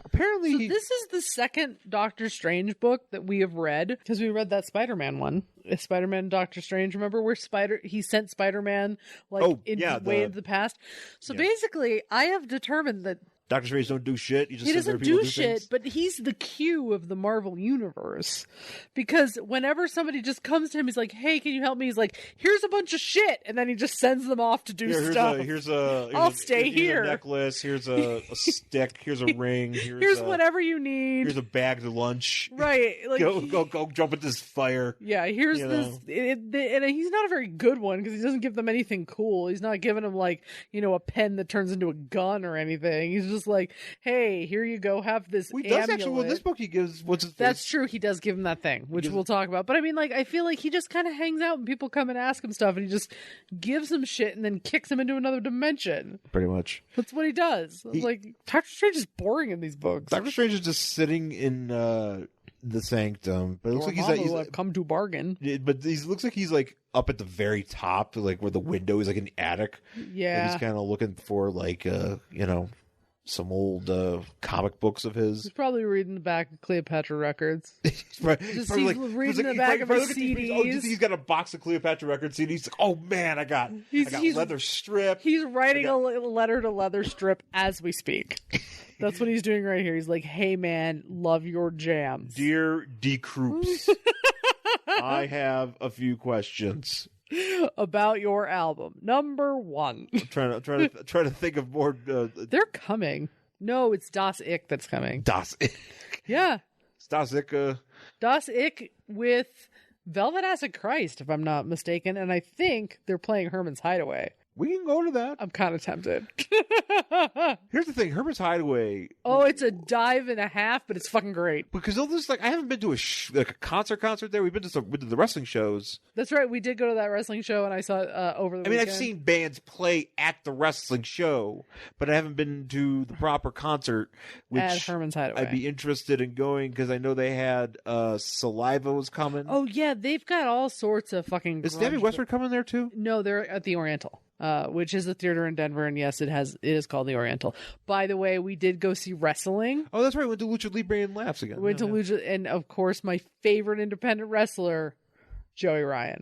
Apparently, so this is the second Doctor Strange book that we have read, because we read that Spider-Man one. Spider-Man Doctor Strange. Remember where he sent Spider-Man way into the past? So basically, I have determined that Doctor Strange don't do shit. He doesn't do shit, but he's the Q of the Marvel Universe. Because whenever somebody just comes to him, he's like, hey, can you help me? He's like, here's a bunch of shit. And then he just sends them off to do stuff. Here's here. A necklace. Here's a stick. Here's a ring. Here's whatever you need. Here's a bag to lunch. Right. Go jump at this fire. Yeah, here's this. And he's not a very good one because he doesn't give them anything cool. He's not giving them a pen that turns into a gun or anything. He's just like, hey, here you go, have this amulet. This book he gives, what's his face? That's true, he does give him that thing, which we'll talk about. But I mean, I feel like he just kind of hangs out and people come and ask him stuff and he just gives them shit and then kicks them into another dimension. Pretty much. That's what he does. Doctor Strange is boring in these books. Doctor Strange is just sitting in the sanctum, but it looks like he's come to bargain. But he looks like he's up at the very top, where the window is in the attic. Yeah. And he's kind of looking for some old comic books of his. He's probably reading the back of Cleopatra Records. He's reading the back of his CDs. He's got a box of Cleopatra Records CDs. He's like, oh man, I got Leather Strip. He's writing a letter to Leather Strip as we speak. That's what he's doing right here. He's like, hey man, love your jams. Dear D. Croops, I have a few questions about your album. Number one. I'm trying to think of more. They're coming. No, it's Das Ich that's coming. Das Ich. Yeah. Das Ich. Das Ich with Velvet Acid Christ, if I'm not mistaken, and I think they're playing Herman's Hideaway. We can go to that. I'm kind of tempted. Here's the thing, Herman's Hideaway. Oh, it's a dive and a half, but it's fucking great. Because this, I haven't been to a concert there. We've been to the wrestling shows. That's right. We did go to that wrestling show, and I saw it over the weekend. I've seen bands play at the wrestling show, but I haven't been to the proper concert. Which at Herman's Hideaway. I'd be interested in going because I know they had Saliva was coming. Oh yeah, they've got all sorts of fucking. Is Debbie Westford coming there too? No, they're at the Oriental. Which is a theater in Denver, and yes, it is called the Oriental. By the way, we did go see wrestling. Oh, that's right. We went to Lucha Libre and Laughs again. Lucha, and of course, my favorite independent wrestler, Joey Ryan.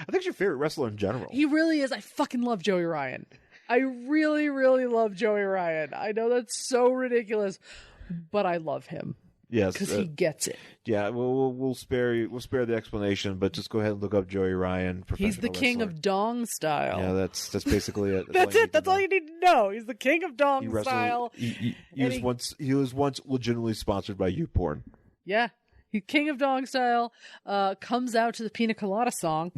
I think it's your favorite wrestler in general. He really is. I fucking love Joey Ryan. I really, really love Joey Ryan. I know that's so ridiculous, but I love him. Yes, because he gets it. Yeah, we'll spare the explanation, but just go ahead and look up Joey Ryan. He's the king wrestler. of dong style. Yeah, that's basically it. That's it. That's all you need to know. He's the king of dong style. He was once legitimately sponsored by YouPorn. Yeah, he's king of dong style. Comes out to the Pina Colada song.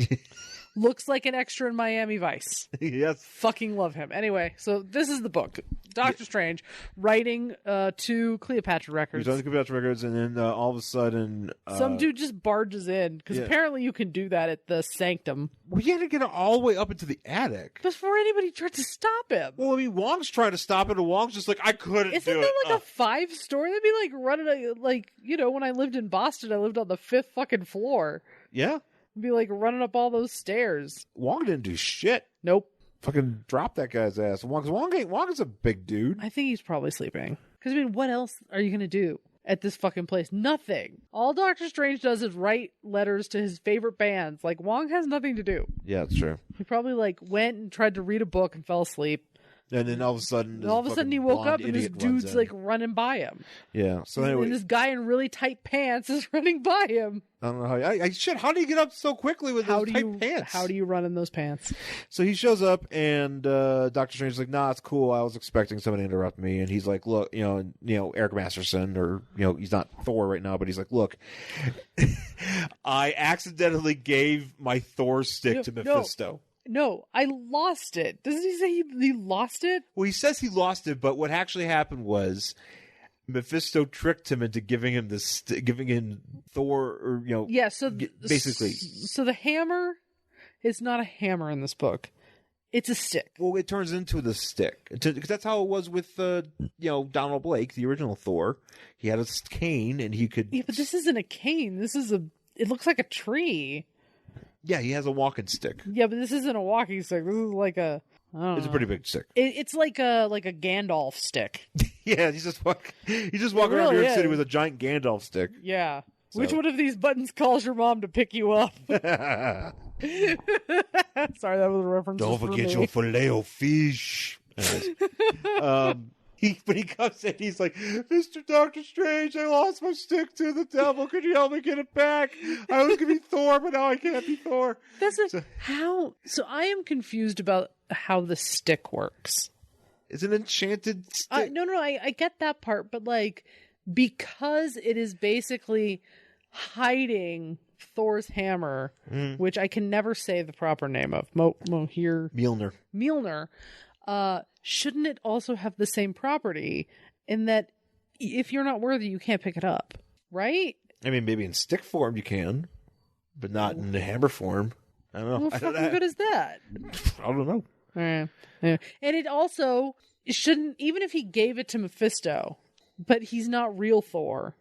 Looks like an extra in Miami Vice. Yes. Fucking love him. Anyway, so this is the book. Doctor Strange writing to Cleopatra Records. He's on the Cleopatra Records, and then all of a sudden... some dude just barges in, because apparently you can do that at the Sanctum. Well, he had to get all the way up into the attic. Before anybody tried to stop him. Well, I mean, Wong's trying to stop it, and Wong's just like, I couldn't do it. Isn't that like a 5-story? That'd be like running, when I lived in Boston, I lived on the 5th fucking floor. Yeah. It'd be like running up all those stairs. Wong didn't do shit. Nope. Fucking drop that guy's ass. Wong is a big dude. I think he's probably sleeping. Because, I mean, what else are you going to do at this fucking place? Nothing. All Doctor Strange does is write letters to his favorite bands. Like, Wong has nothing to do. Yeah, it's true. He probably, went and tried to read a book and fell asleep. And then all of a sudden... he woke up and this dude's, running by him. Yeah, so anyway... And this guy in really tight pants is running by him. I don't know how... how do you get up so quickly with those tight pants? How do you run in those pants? So he shows up, and Doctor Strange's like, nah, it's cool. I was expecting somebody to interrupt me. And he's like, look, Eric Masterson, or, he's not Thor right now, but he's like, look, I accidentally gave my Thor stick to Mephisto. No, I lost it. Doesn't he say he lost it? Well, he says he lost it, but what actually happened was Mephisto tricked him into giving him Thor, or yeah. So basically, so the hammer is not a hammer in this book; it's a stick. Well, it turns into the stick because that's how it was with Donald Blake, the original Thor. He had a cane, and he could. Yeah, but this isn't a cane. This is It looks like a tree. Yeah, he has a walking stick. Yeah, but this isn't a walking stick. This is like a... It's a pretty big stick. It's like a Gandalf stick. Yeah, he's just walking around New York City with a giant Gandalf stick. Yeah. So. Which one of these buttons calls your mom to pick you up? Sorry, that was a reference. Don't forget your filet-o-fish. But he comes in, he's like, Mr. Doctor Strange, I lost my stick to the devil. Could you help me get it back? I was going to be Thor, but now I can't be Thor. So I am confused about how the stick works. It's an enchanted stick. No, I get that part, but because it is basically hiding Thor's hammer, which I can never say the proper name of. Mjolnir. Shouldn't it also have the same property in that if you're not worthy, you can't pick it up, right? I mean, maybe in stick form you can, but not in the hammer form. I don't know. What fucking good is that? I don't know. Yeah. And it also shouldn't, even if he gave it to Mephisto, but he's not real Thor.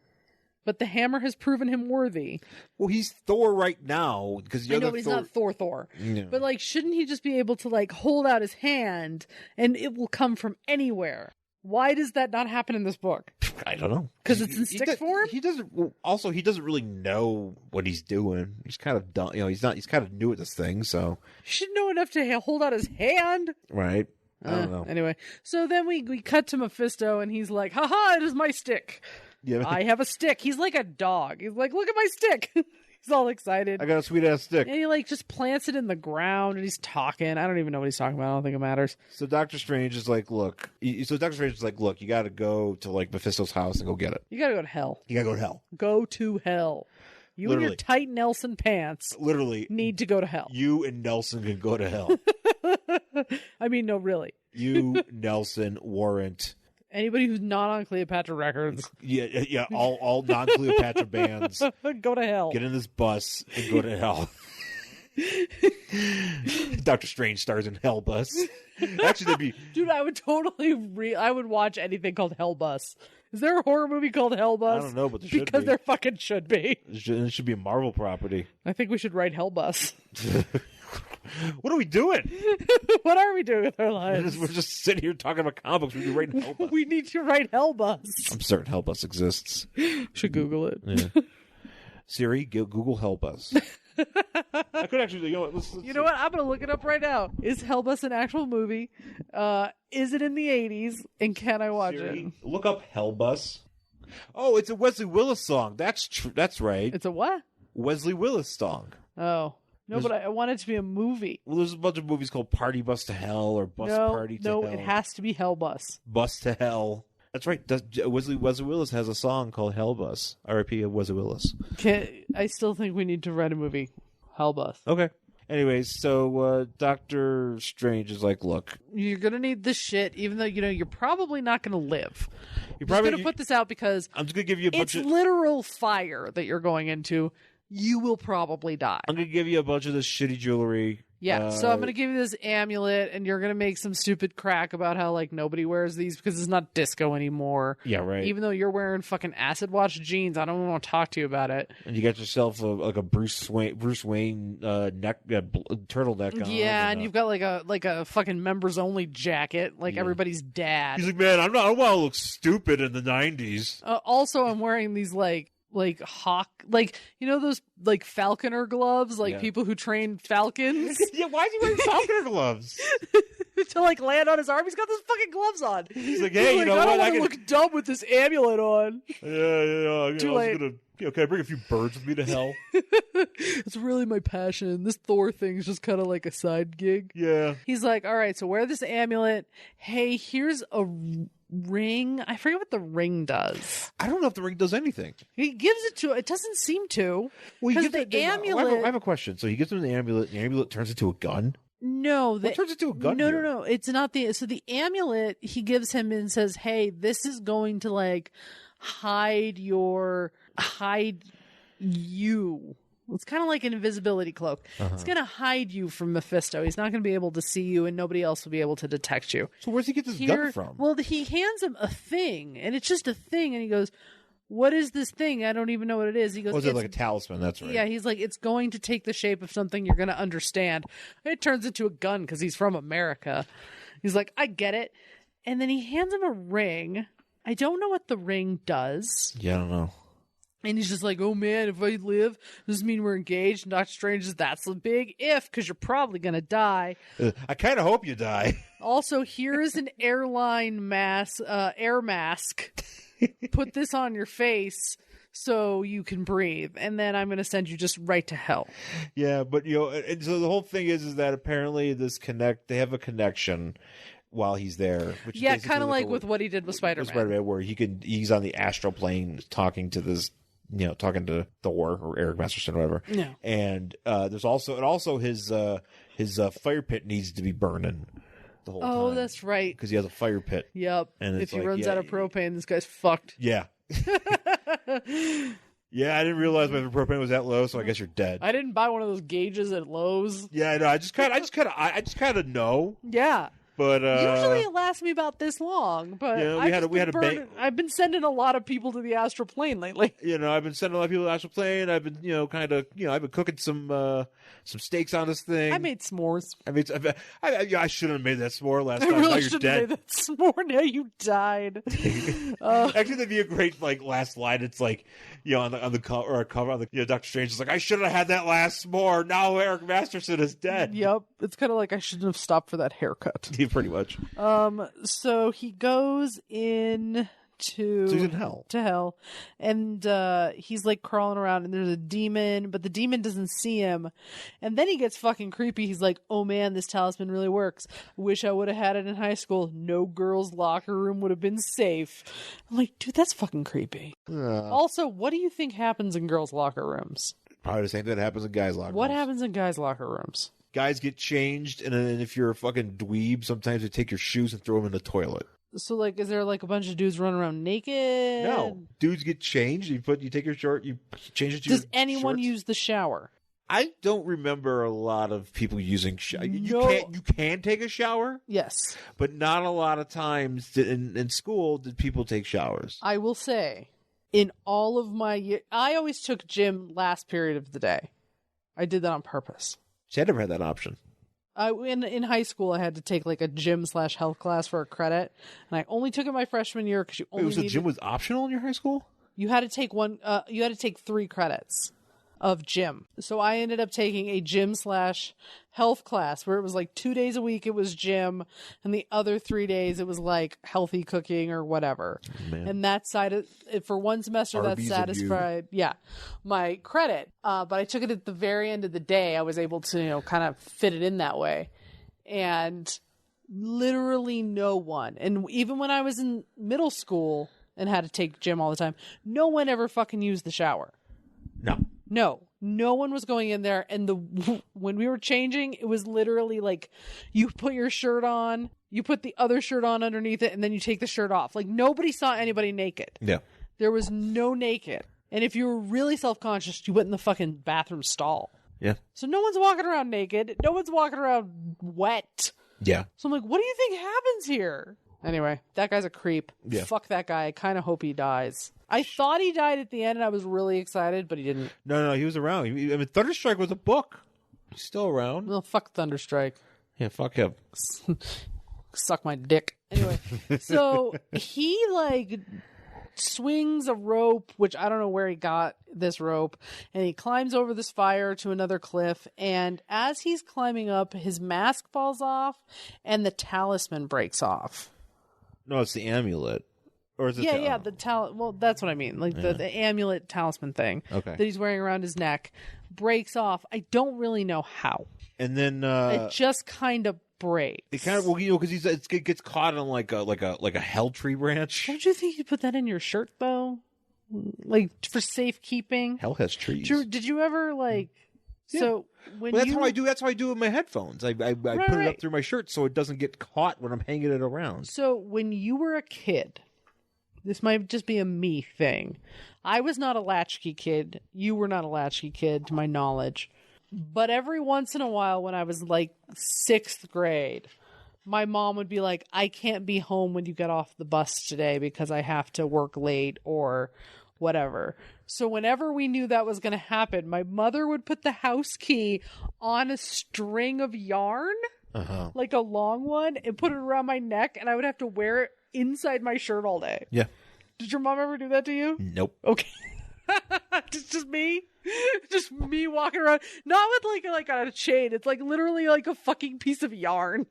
But the hammer has proven him worthy. Well, he's Thor right now because I know, but he's not Thor. Yeah. But shouldn't he just be able to hold out his hand and it will come from anywhere? Why does that not happen in this book? I don't know. Because it's in stick form. He doesn't. Well, also, he doesn't really know what he's doing. He's kind of dumb. He's not. He's kind of new at this thing, so he should know enough to hold out his hand. Right. I don't know. Anyway, so then we cut to Mephisto, and he's like, "Ha! It is my stick." Yeah. I have a stick. He's like a dog. He's like, look at my stick. He's all excited. I got a sweet ass stick. And he just plants it in the ground and he's talking. I don't even know what he's talking about. I don't think it matters. So Doctor Strange is like, look. You got to go to Mephisto's house and go get it. You got to go to hell. You got to go to hell. Go to hell. You and your tight Nelson pants literally need to go to hell. You and Nelson can go to hell. I mean, no, really. You, Nelson, warrant. Anybody who's not on Cleopatra Records. Yeah, all non-Cleopatra bands. Go to hell. Get in this bus and go to hell. Doctor Strange stars in Hell Bus. Actually, that'd be... Dude, I would totally I would watch anything called Hell Bus. Is there a horror movie called Hell Bus? I don't know, but there should be. Because there fucking should be. It should be a Marvel property. I think we should write Hell Bus. What are we doing? What are we doing with our lives? We're just sitting here talking about comic books. We need to write Hell Bus. We need to write Hell Bus. I'm certain Hell Bus exists. Should Google it. Yeah. Siri, Google Hell Bus. I could actually, you know what? Let's you know what? I'm going to look it up right now. Is Hell Bus an actual movie? Is it in the 80s? And can I watch Siri, it? Look up Hell Bus. Oh, it's a Wesley Willis song. That's right. It's a what? Wesley Willis song. Oh. No, but I want it to be a movie. Well, there's a bunch of movies called Party Bus to Hell or Bus Party to Hell. No, it has to be Hell Bus. Bus to Hell. That's right. Wesley Willis has a song called Hell Bus. R.I.P. Wesley Willis. I still think we need to write a movie. Hell Bus. Okay. Anyways, so Doctor Strange is like, look. You're going to need this shit, even though, you're probably not going to live. You're probably going to put this out because I'm just going to give you a bunch it's literal fire that you're going into. You will probably die. I'm going to give you a bunch of this shitty jewelry. Yeah, so I'm going to give you this amulet, and you're going to make some stupid crack about how, nobody wears these because it's not disco anymore. Yeah, right. Even though you're wearing fucking acid wash jeans, I don't want to talk to you about it. And you got yourself a Bruce Wayne turtleneck on. Yeah, and you've got like a fucking members only jacket, everybody's dad. He's like, man, I don't want to look stupid in the 90s. Also, I'm wearing these hawk, those falconer gloves, people who train falcons. Yeah, why is he wearing falconer gloves? To land on his arm. He's got those fucking gloves on. He's like, hey, you know I what? don't want to look dumb with this amulet on. Yeah. Too late. Can I bring a few birds with me to hell? It's really my passion. This Thor thing's just kind of like a side gig. Yeah. He's like, all right, so wear this amulet. Hey, here's a ring. I forget what the ring does. I don't know if the ring does anything. He gives it to. It doesn't seem to. Well, the amulet. I have a question. So he gives him the amulet. And the amulet turns into a gun. No, what turns into a gun? No. It's not the. So the amulet he gives him and says, "Hey, this is going to hide you." It's kind of like an invisibility cloak. It's going to hide you from Mephisto. He's not going to be able to see you, and nobody else will be able to detect you. So where's he get this gun from? Well, he hands him a thing, and it's just a thing, and he goes, what is this thing? I don't even know what it is. He goes, was it like a talisman? That's right. Yeah, he's like, it's going to take the shape of something you're going to understand. It turns into a gun because he's from America. He's like, I get it. And then he hands him a ring. I don't know what the ring does. Yeah, I don't know. And he's just like, oh man, if I live, does this mean we're engaged? And Doctor Strange is, that's a big if, because you're probably going to die. I kind of hope you die. Also, here is an airline air mask. Put this on your face so you can breathe, and then I'm going to send you just right to hell. Yeah, but and so the whole thing is that apparently they have a connection while he's there. Which yeah, kind of like with what he did with Spider-Man. Where he's on the astral plane talking to this, talking to Thor or Eric Masterson or whatever. Yeah. And there's also his fire pit needs to be burning the whole time. Oh, that's right. Because he has a fire pit. Yep. And if he runs out of propane, this guy's fucked. Yeah. Yeah, I didn't realize my propane was that low, so I guess you're dead. I didn't buy one of those gauges at Lowe's. Yeah, I know. I just kind of know. Yeah. But usually it lasts me about this long. But yeah, I've been sending a lot of people to the astral plane lately. I've been sending a lot of people to the astral plane. I've been, I've been cooking some steaks on this thing. I made s'mores. I shouldn't have made that s'more last time. I really now you're shouldn't dead. have made that s'more. Now you died. Actually, that'd be a great last line. It's on the cover on the Doctor Strange is like, I should have had that last s'more. Now Eric Masterson is dead. Yep. It's kind of like I shouldn't have stopped for that haircut. Yeah, pretty much. So he goes in to So he's in hell. To hell. And he's like crawling around and there's a demon, but the demon doesn't see him. And then he gets fucking creepy. He's like, oh man, this talisman really works. Wish I would have had it in high school. No girls' locker room would have been safe. I'm like, dude, that's fucking creepy. Also, what do you think happens in girls' locker rooms? Probably the same thing that happens in guys' locker rooms. What happens in guys' locker rooms? Guys get changed, and then if you're a fucking dweeb, sometimes they take your shoes and throw them in the toilet. So, like, is there like a bunch of dudes running around naked? No, dudes get changed. You take your short, you change it to. Does anyone use the shower? I don't remember a lot of people using shower. You can take a shower. Yes, but not a lot of times in school did people take showers. I will say, in all of my I always took gym last period of the day. I did that on purpose. See, I never had that option. In high school, I had to take like a gym/health class for a credit, and I only took it my freshman year because the gym was optional in your high school? You had to take one. You had to take 3 credits of gym. So I ended up taking a gym/health class where it was like 2 days a week it was gym, and the other 3 days it was like healthy cooking or whatever. Man. And that side of for one semester that satisfied my credit. But I took it at the very end of the day. I was able to kind of fit it in that way, and literally no one. And even when I was in middle school and had to take gym all the time, no one ever fucking used the shower. No one was going in there, and when we were changing, it was literally like you put your shirt on, you put the other shirt on underneath it, and then you take the shirt off. Like, nobody saw anybody naked. Yeah. There was no naked. And if you were really self-conscious, you went in the fucking bathroom stall. Yeah. So no one's walking around naked. No one's walking around wet. Yeah. So I'm like, what do you think happens here? Anyway, that guy's a creep. Yeah. Fuck that guy. I kind of hope he dies. I thought he died at the end, and I was really excited, but he didn't. No, he was around. I mean, Thunderstrike was a book. He's still around. Well, fuck Thunderstrike. Yeah, fuck him. Suck my dick. Anyway, so he, like, swings a rope, which I don't know where he got this rope, and he climbs over this fire to another cliff, and as he's climbing up, his mask falls off, and the talisman breaks off. No, it's the amulet. Or is it the well, that's what I mean. Like the amulet talisman thing that he's wearing around his neck breaks off. I don't really know how. And then it just kind of breaks. It kind of because it gets caught on like a hell tree branch. Don't you think you put that in your shirt though? Like for safekeeping? Hell has trees. Did you ever like? Yeah. So that's how I do. That's how I do with my headphones. I put it up through my shirt so it doesn't get caught when I'm hanging it around. So when you were a kid. This might just be a me thing. I was not a latchkey kid. You were not a latchkey kid, to my knowledge. But every once in a while, when I was like 6th grade, my mom would be like, I can't be home when you get off the bus today because I have to work late or whatever. So whenever we knew that was going to happen, my mother would put the house key on a string of yarn, like a long one, and put it around my neck, and I would have to wear it inside my shirt all day. Yeah. Did your mom ever do that to you? Nope. Okay. just me? Just me walking around. Not with like a chain. It's like literally like a fucking piece of yarn.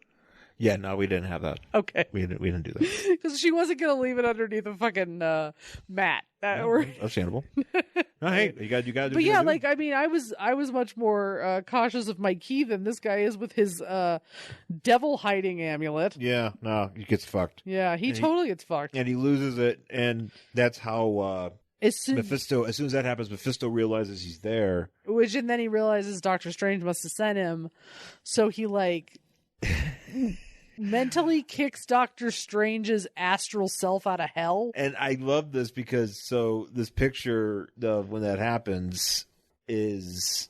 Yeah, no, we didn't have that. Okay. We didn't do that. Because she wasn't going to leave it underneath a fucking mat. Understandable. No, hey, you got to do. But yeah, like, I mean, I was much more cautious of my key than this guy is with his devil hiding amulet. Yeah, no, he gets fucked. Yeah, he totally gets fucked. And he loses it, and that's how Mephisto, as soon as that happens, Mephisto realizes he's there. And then he realizes Doctor Strange must have sent him. So he, like... mentally kicks Doctor Strange's astral self out of hell. And I love this because this picture of when that happens is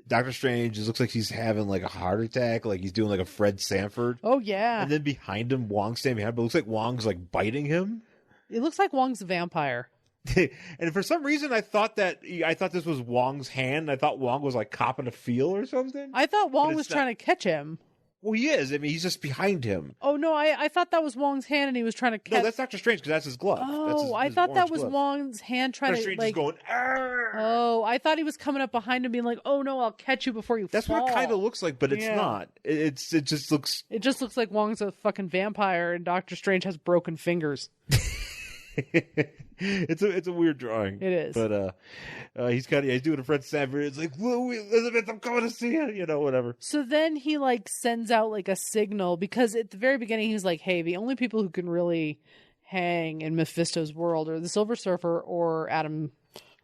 Doctor Strange looks like he's having like a heart attack, like he's doing like a Fred Sanford. Oh yeah. And then behind him, Wong's standing behind him, but it looks like Wong's like biting him. It looks like Wong's a vampire. And for some reason I thought this was Wong's hand. I thought Wong was like copping a feel or something. I thought Wong was trying to catch him. Well, he is. I mean, he's just behind him. Oh, no, I thought that was Wong's hand and he was trying to catch... No, that's Doctor Strange because that's his glove. Oh, I thought that was Wong's hand trying to... Doctor Strange is going... Arr! Oh, I thought he was coming up behind him being like, oh, no, I'll catch you before you fall. That's what it kind of looks like, but it's not. It just looks... It just looks like Wong's a fucking vampire and Doctor Strange has broken fingers. It's a weird drawing. It is. But he's doing a Fred Sanford. It's like, Elizabeth, I'm coming to see you. Whatever. So then he like sends out like a signal, because at the very beginning he was like, hey, the only people who can really hang in Mephisto's world are the Silver Surfer or Adam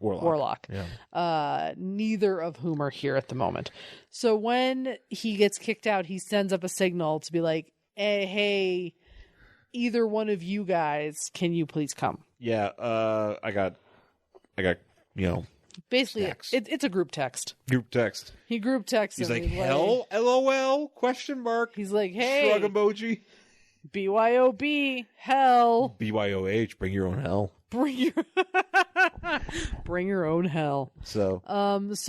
Warlock. Yeah. Neither of whom are here at the moment. So when he gets kicked out, he sends up a signal to be like, hey, either one of you guys, can you please come? Yeah. I got basically it's a group text. He group texts. He's like, hell, LOL, question mark. He's like, hey, shrug emoji. BYOB, hell. BYOH, bring your own hell. Bring your own hell. So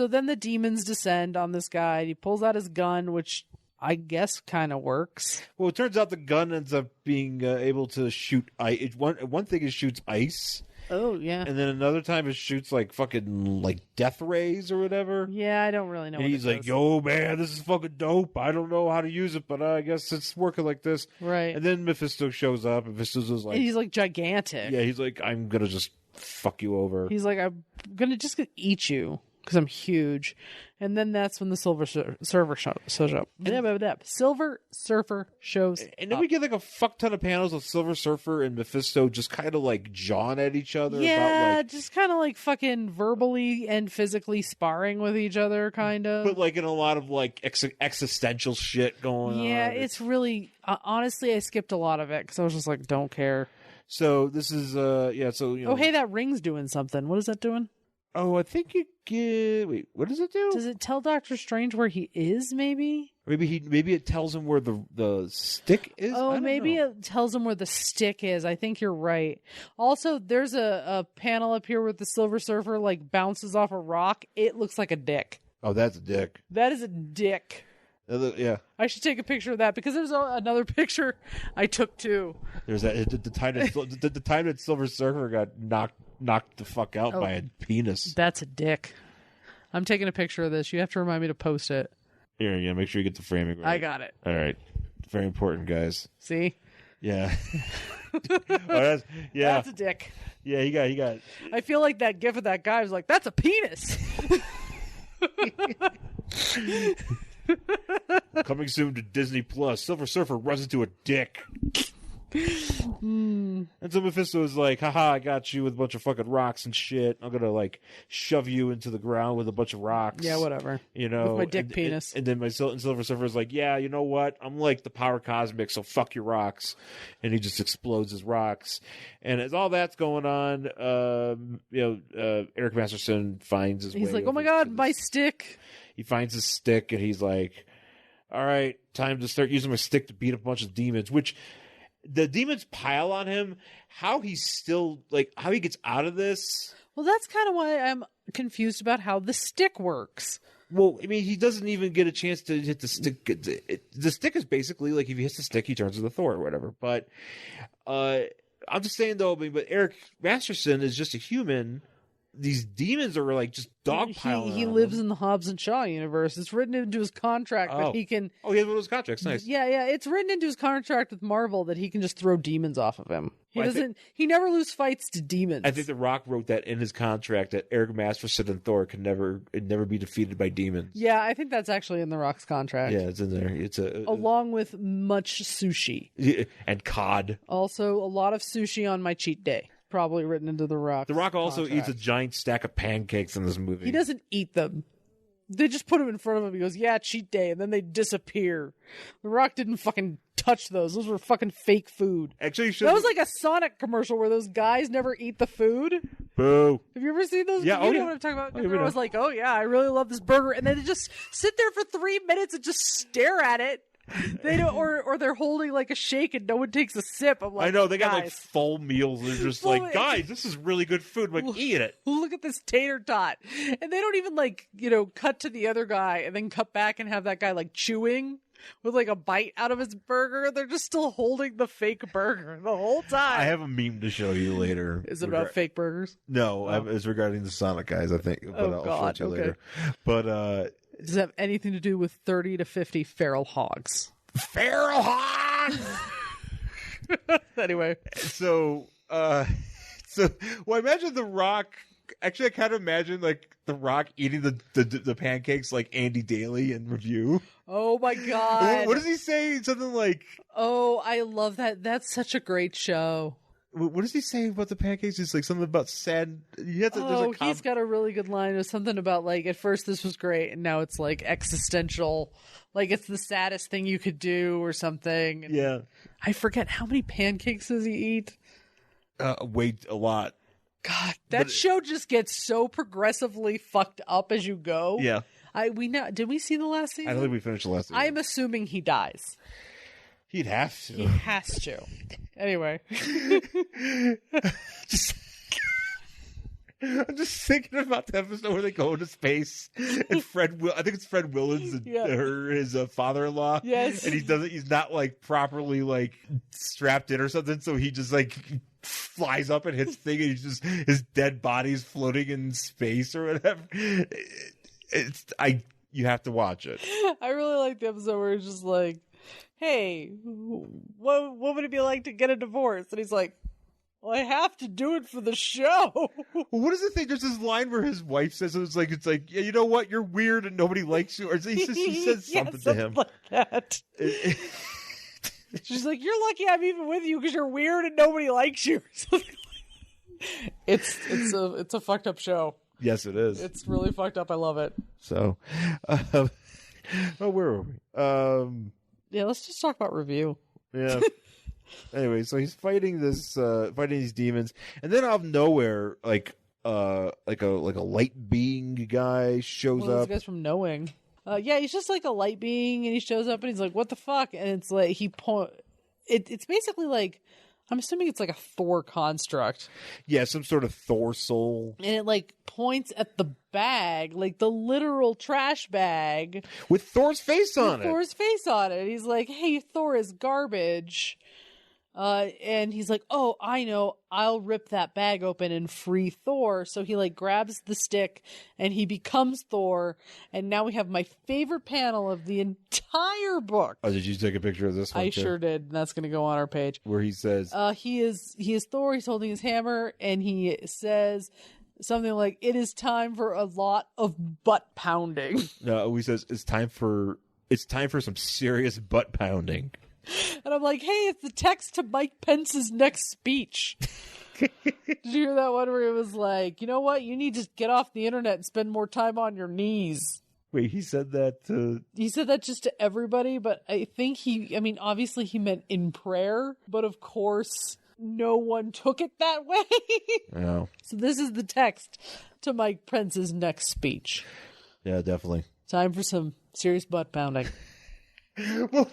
then the demons descend on this guy. He pulls out his gun, which I guess kind of works. Well, it turns out the gun ends up being able to shoot ice. One thing it shoots ice. Oh, yeah. And then another time it shoots like fucking like death rays or whatever. Yeah, I don't really know. And he's like, yo, man, this is fucking dope. I don't know how to use it, but I guess it's working like this. Right. And then Mephisto shows up. And Mephisto's like... And he's like gigantic. Yeah, he's like, I'm going to just fuck you over. He's like, I'm going to just eat you because I'm huge. And then that's when the Silver Surfer shows up. Silver Surfer shows And then up. we get like a fuck ton of panels of Silver Surfer and Mephisto just kind of like jawing at each other. Yeah, about, like, just kind of like fucking verbally and physically sparring with each other, kind of. But like in a lot of like existential shit going on. Yeah, it's really... honestly, I skipped a lot of it because I was just like, don't care. So this is... Oh, hey, that ring's doing something. What is that doing? Oh, I think you get... Wait, what does it do? Does it tell Doctor Strange where he is, maybe? Maybe it tells him where the stick is? Oh, maybe it tells him where the stick is. I think you're right. Also, there's a panel up here where the Silver Surfer, like, bounces off a rock. It looks like a dick. Oh, that's a dick. That is a dick. Yeah. I should take a picture of that, because there's another picture I took, too. There's that... The time that Silver Surfer got knocked the fuck out by a penis. That's a dick. I'm taking a picture of this. You have to remind me to post it. Here, yeah, make sure you get the framing right. I got it. All right. Very important, guys. See? Yeah. That's a dick. Yeah, he got it. I feel like that gif of that guy was like, that's a penis. Coming soon to Disney Plus. Silver Surfer runs into a dick. And so Mephisto is like, haha, I got you with a bunch of fucking rocks and shit. I'm gonna like shove you into the ground with a bunch of rocks. Yeah, whatever. With my dick penis. And then Silver Surfer is like, yeah, you know what? I'm like the power cosmic, so fuck your rocks. And he just explodes his rocks. And as all that's going on, Eric Masterson finds his way. He's like, oh my god, my stick. He finds his stick and he's like, all right, time to start using my stick to beat up a bunch of demons, which the demons pile on him. How he's still, like, how he gets out of this. Well, that's kind of why I'm confused about how the stick works. Well, I mean, he doesn't even get a chance to hit the stick. The stick is basically, like, if he hits the stick, he turns into Thor or whatever. But I'm just saying, though, but Eric Masterson is just a human. These demons are like just dogpiling. He lives in the Hobbs and Shaw universe. It's written into his contract that he can. Oh, he has one of those contracts. Nice. Yeah. It's written into his contract with Marvel that he can just throw demons off of him. He never lose fights to demons. I think The Rock wrote that in his contract that Eric Masterson and Thor could never be defeated by demons. Yeah, I think that's actually in The Rock's contract. Yeah, it's in there. It's along with much sushi and cod. Also, a lot of sushi on my cheat day. Probably written into The Rock. The Rock also eats a giant stack of pancakes in this movie. He doesn't eat them. They just put them in front of him. He goes, yeah, cheat day. And then they disappear. The Rock didn't fucking touch those. Those were fucking fake food. Actually, that was like a Sonic commercial where those guys never eat the food. Boo. Have you ever seen those? Yeah. You know what I'm talking about? I was like, oh yeah, I really love this burger. And then they just sit there for 3 minutes and just stare at it. They don't, or they're holding like a shake and no one takes a sip. I'm like, I know they got guys, like full meals. They're just like, guys, this is really good food. I'm like, eat it. Look at this tater tot, and they don't even like cut to the other guy and then cut back and have that guy like chewing with like a bite out of his burger. They're just still holding the fake burger the whole time. I have a meme to show you later. Is it about fake burgers? No, it's regarding the Sonic guys. I think. But I'll show it to you later. But does it have anything to do with 30 to 50 feral hogs? Feral hogs! Anyway. So, So, well, I imagine The Rock. Actually, I kind of imagine like The Rock eating the pancakes like Andy Daly in Review. Oh my god! What does he say? Something like, "Oh, I love that. That's such a great show." What does he say about the pancakes? It's like something about sad. He's got a really good line. It was something about like at first this was great and now it's like existential. Like it's the saddest thing you could do or something. Yeah, I forget how many pancakes does he eat. Wait, a lot. God, that show just gets so progressively fucked up as you go. Yeah. Did we see the last season? I don't think we finished the last season. I'm assuming he dies. He'd have to. He has to. Anyway. I'm just thinking about the episode where they go into space and I think it's Fred Willens and his father-in-law. Yes. And he's not like properly like strapped in or something. So he just like flies up and hits thing and his dead body's floating in space or whatever. You have to watch it. I really like the episode where he's just like, hey, what would it be like to get a divorce? And he's like, well, I have to do it for the show. Well, what is the thing? There's this line where his wife says it's like, yeah, you know what? You're weird and nobody likes you. Or he says something to him like that. She's like, you're lucky I'm even with you because you're weird and nobody likes you. It's a fucked up show. Yes, it is. It's really fucked up. I love it. So, where were we? Yeah, let's just talk about Review. Yeah. Anyway, so he's fighting these demons, and then out of nowhere, like a light being guy shows up. Those guys from Knowing. Yeah, he's just like a light being, and he shows up, and he's like, "What the fuck?" And it's like it's basically like, I'm assuming it's like a Thor construct. Yeah, some sort of Thor soul. And it like points at the bag, like the literal trash bag with Thor's face on it. Thor's face on it. He's like, "Hey, Thor is garbage." And he's like, "Oh, I know. I'll rip that bag open and free Thor." So he like grabs the stick and he becomes Thor. And now we have my favorite panel of the entire book. Oh, did you take a picture of this one? I sure did. And that's going to go on our page. Where he says, he is Thor. He's holding his hammer and he says something like, "It is time for a lot of butt pounding." No, he says it's time for some serious butt pounding. And I'm like, hey, it's the text to Mike Pence's next speech. Did you hear that one where it was like, you know what? You need to get off the internet and spend more time on your knees. Wait, he said that to... He said that just to everybody, but I think obviously he meant in prayer, but of course no one took it that way. No. So this is the text to Mike Pence's next speech. Yeah, definitely. Time for some serious butt pounding. Well...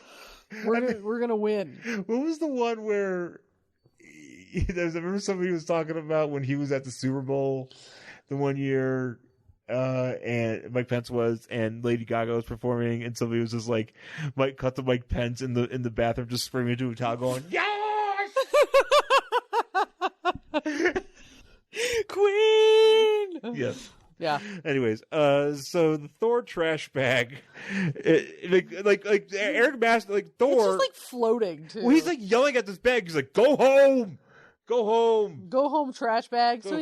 We're gonna win. What was the one where I remember somebody was talking about when he was at the Super Bowl the one year, and Mike Pence was, and Lady Gaga was performing, and somebody was just like, cut to Mike Pence in the bathroom, just screaming into a towel, going, "Yes, Queen!" Yes. Yeah. Anyways, so the Thor trash bag, like Eric Masterson, like Thor, it's just like floating too. Well, he's like yelling at this bag. He's like, "Go home, go home, go home, trash bag." So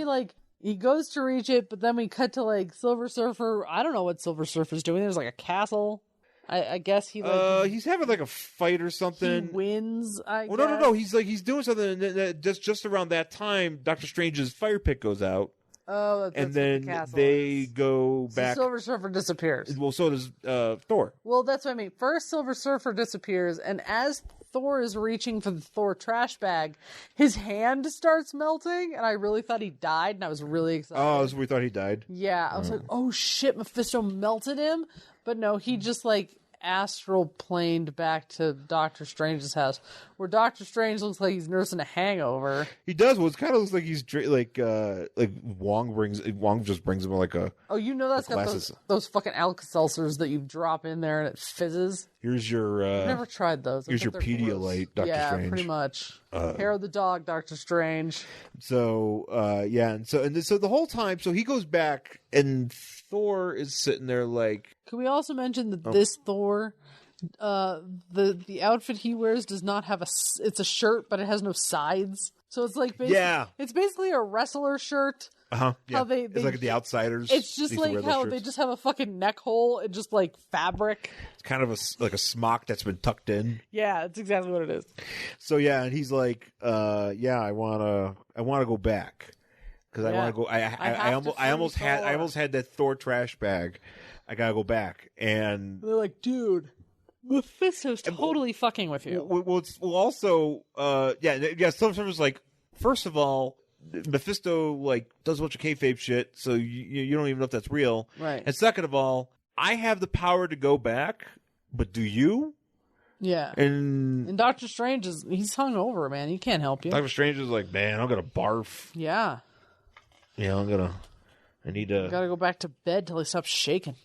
he goes to reach it, but then we cut to like Silver Surfer. I don't know what Silver Surfer's doing. There's like a castle. I guess he's having like a fight or something. He wins. No. He's doing something. And just around that time, Doctor Strange's fire pit goes out. Oh, that's and then they go back. So Silver Surfer disappears. Well, so does Thor. Well, that's what I mean. First, Silver Surfer disappears, and as Thor is reaching for the Thor trash bag, his hand starts melting, and I really thought he died, and I was really excited. Oh, so we thought he died? Yeah, I was like, oh shit, Mephisto melted him? But no, he just like astral planed back to Doctor Strange's house, where Doctor Strange looks like he's nursing a hangover. He does. Well, it kind of looks like he's like Wong just brings him like a. Oh, you know that's got those fucking Alka-Seltzers that you drop in there and it fizzes. Here's your. I've never tried those. Here's your Pedialyte, Doctor Strange. Yeah, pretty much. Hair of the dog, Doctor Strange. So and so the whole time, so he goes back and Thor is sitting there like. Can we also mention that this Thor, the outfit he wears does not have it's a shirt, but it has no sides. So it's like it's basically a wrestler shirt. Yeah. How they it's like the Outsiders. It's just like how they just have a fucking neck hole and just like fabric. It's kind of like a smock that's been tucked in. Yeah, that's exactly what it is. So and he's like, I wanna go back because I wanna go. I almost had that Thor trash bag. I gotta go back, and they're like, dude, Mephisto's totally fucking with you. Sometimes like, first of all, Mephisto like does a bunch of kayfabe shit, so you don't even know if that's real. Right. And second of all, I have the power to go back, but do you? Yeah. And Doctor Strange he's hungover, man. He can't help you. Doctor Strange is like, man, I'm gonna barf. Yeah. Yeah, I need to. Gotta go back to bed till he stops shaking.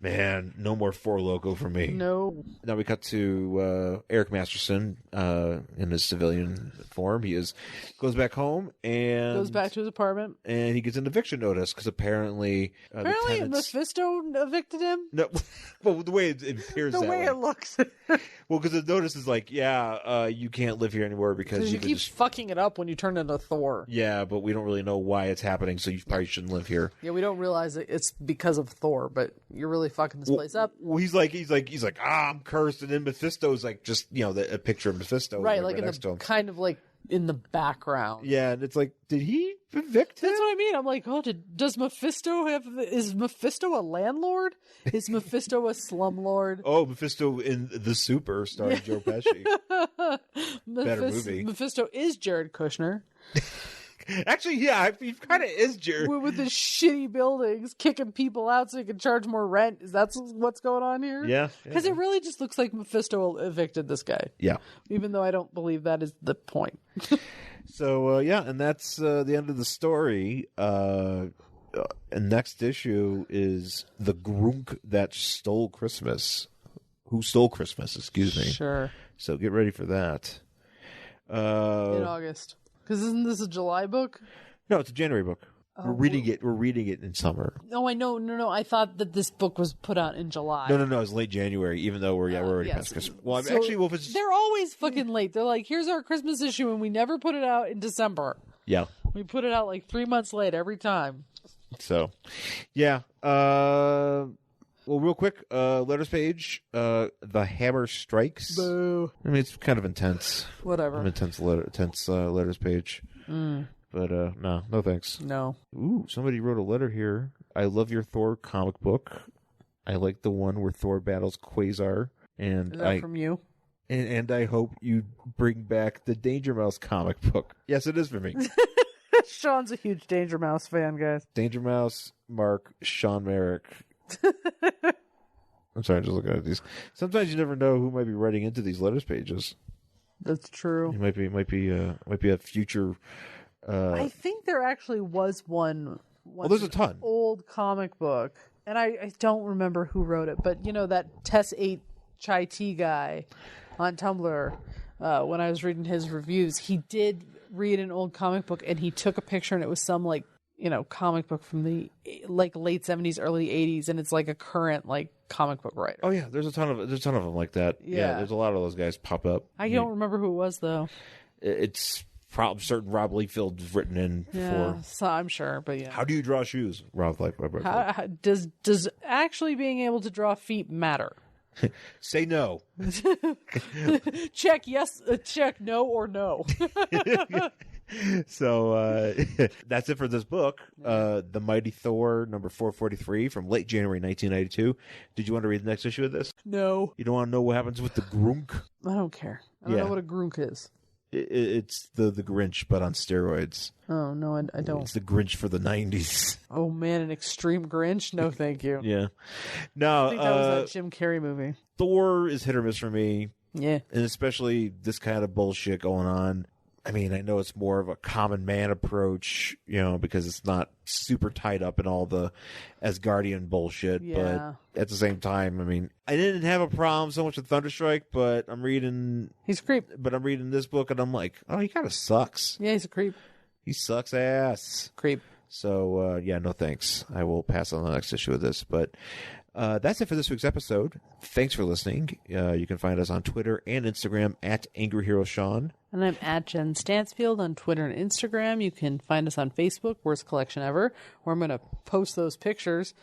Man, no more Four Loko for me. No. Now we cut to Eric Masterson in his civilian form. He goes back home and goes back to his apartment, and he gets an eviction notice because apparently Mephisto evicted him. No, well, the way it appears, the way it looks. Well, because the notice is like, you can't live here anymore because you keep fucking it up when you turn into Thor. Yeah, but we don't really know why it's happening, so you probably shouldn't live here. Yeah, we don't realize it's because of Thor, but you're really fucking this place up. Well, he's like, I'm cursed, and then Mephisto's like, just a picture of Mephisto, right? Like in the kind of like in the background. Yeah, and it's like, did he evict him? That's what I mean. I'm like, does Mephisto is Mephisto a landlord? Is Mephisto a slumlord? Oh, Mephisto in The Super, starring Joe Pesci. Better movie. Mephisto is Jared Kushner. Actually, yeah, he kind of is Jared. With his shitty buildings, kicking people out so he can charge more rent. Is that what's going on here? Yeah. Because it really just looks like Mephisto evicted this guy. Yeah. Even though I don't believe that is the point. So, and that's the end of the story. And next issue is The Grunk That Stole Christmas. Who Stole Christmas, excuse me. Sure. So get ready for that. In August. Because isn't this a July book? No, it's a January book. We're reading it in summer. No, I know. No. I thought that this book was put out in July. No. It's late January, even though we're already past Christmas. Well, if it's... They're always fucking late. They're like, here's our Christmas issue, and we never put it out in December. Yeah. We put it out like 3 months late every time. So, yeah. Well, real quick, letters page. The hammer strikes. Boo. I mean, it's kind of intense. Whatever. Intense letters page. But no thanks. No. Ooh, somebody wrote a letter here. I love your Thor comic book. I like the one where Thor battles Quasar. And is that from you? And I hope you bring back the Danger Mouse comic book. Yes, it is for me. Sean's a huge Danger Mouse fan, guys. Danger Mouse, Mark, Sean Merrick. I'm sorry, I'm just looking at these. Sometimes you never know who might be writing into these letters pages. That's true. It might be a future. I think there actually was one. Well, there's a ton. Old comic book, and I don't remember who wrote it, but that Tess 8 Chai Tea guy on Tumblr. When I was reading his reviews, he did read an old comic book, and he took a picture, and it was some comic book from the late 70s, early 80s, and it's like a current comic book writer. Oh yeah, there's a ton of them like that. Yeah, there's a lot of those guys pop up. I don't remember who it was though. It's probably certain Rob Liefeld's written in before. So I'm sure, but yeah. How do you draw shoes, Rob Liefeld? Does actually being able to draw feet matter? Say no. Check yes, check no or no. So that's it for this book. The Mighty Thor, number 443 from late January 1992. Did you want to read the next issue of this? No. You don't want to know what happens with the Grunk? I don't care. I don't know what a Grunk is. It's the Grinch, but on steroids. Oh, no, I don't. It's the Grinch for the 90s. Oh, man, an extreme Grinch? No, thank you. Yeah. No, I think that was that Jim Carrey movie. Thor is hit or miss for me. Yeah. And especially this kind of bullshit going on. I mean, I know it's more of a common man approach, because it's not super tied up in all the Asgardian bullshit. Yeah. But at the same time, I mean, I didn't have a problem so much with Thunderstrike, but I'm reading... He's a creep. But I'm reading this book, and I'm like, oh, he kind of sucks. Yeah, he's a creep. He sucks ass. Creep. So, no thanks. I will pass on the next issue of this. But that's it for this week's episode. Thanks for listening. You can find us on Twitter and Instagram at Angry Hero Sean. And I'm at Jen Stansfield on Twitter and Instagram. You can find us on Facebook, Worst Collection Ever, where I'm going to post those pictures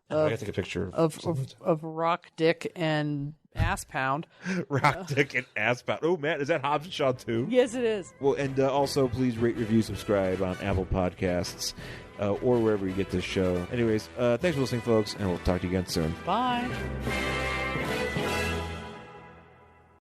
I gotta take a picture of Rock Dick and Ass Pound. Rock Dick and Ass Pound. Oh, Matt, is that Hobbs Shaw too? Yes, it is. Well, and also please rate, review, subscribe on Apple Podcasts or wherever you get this show. Anyways, thanks for listening, folks, and we'll talk to you again soon. Bye.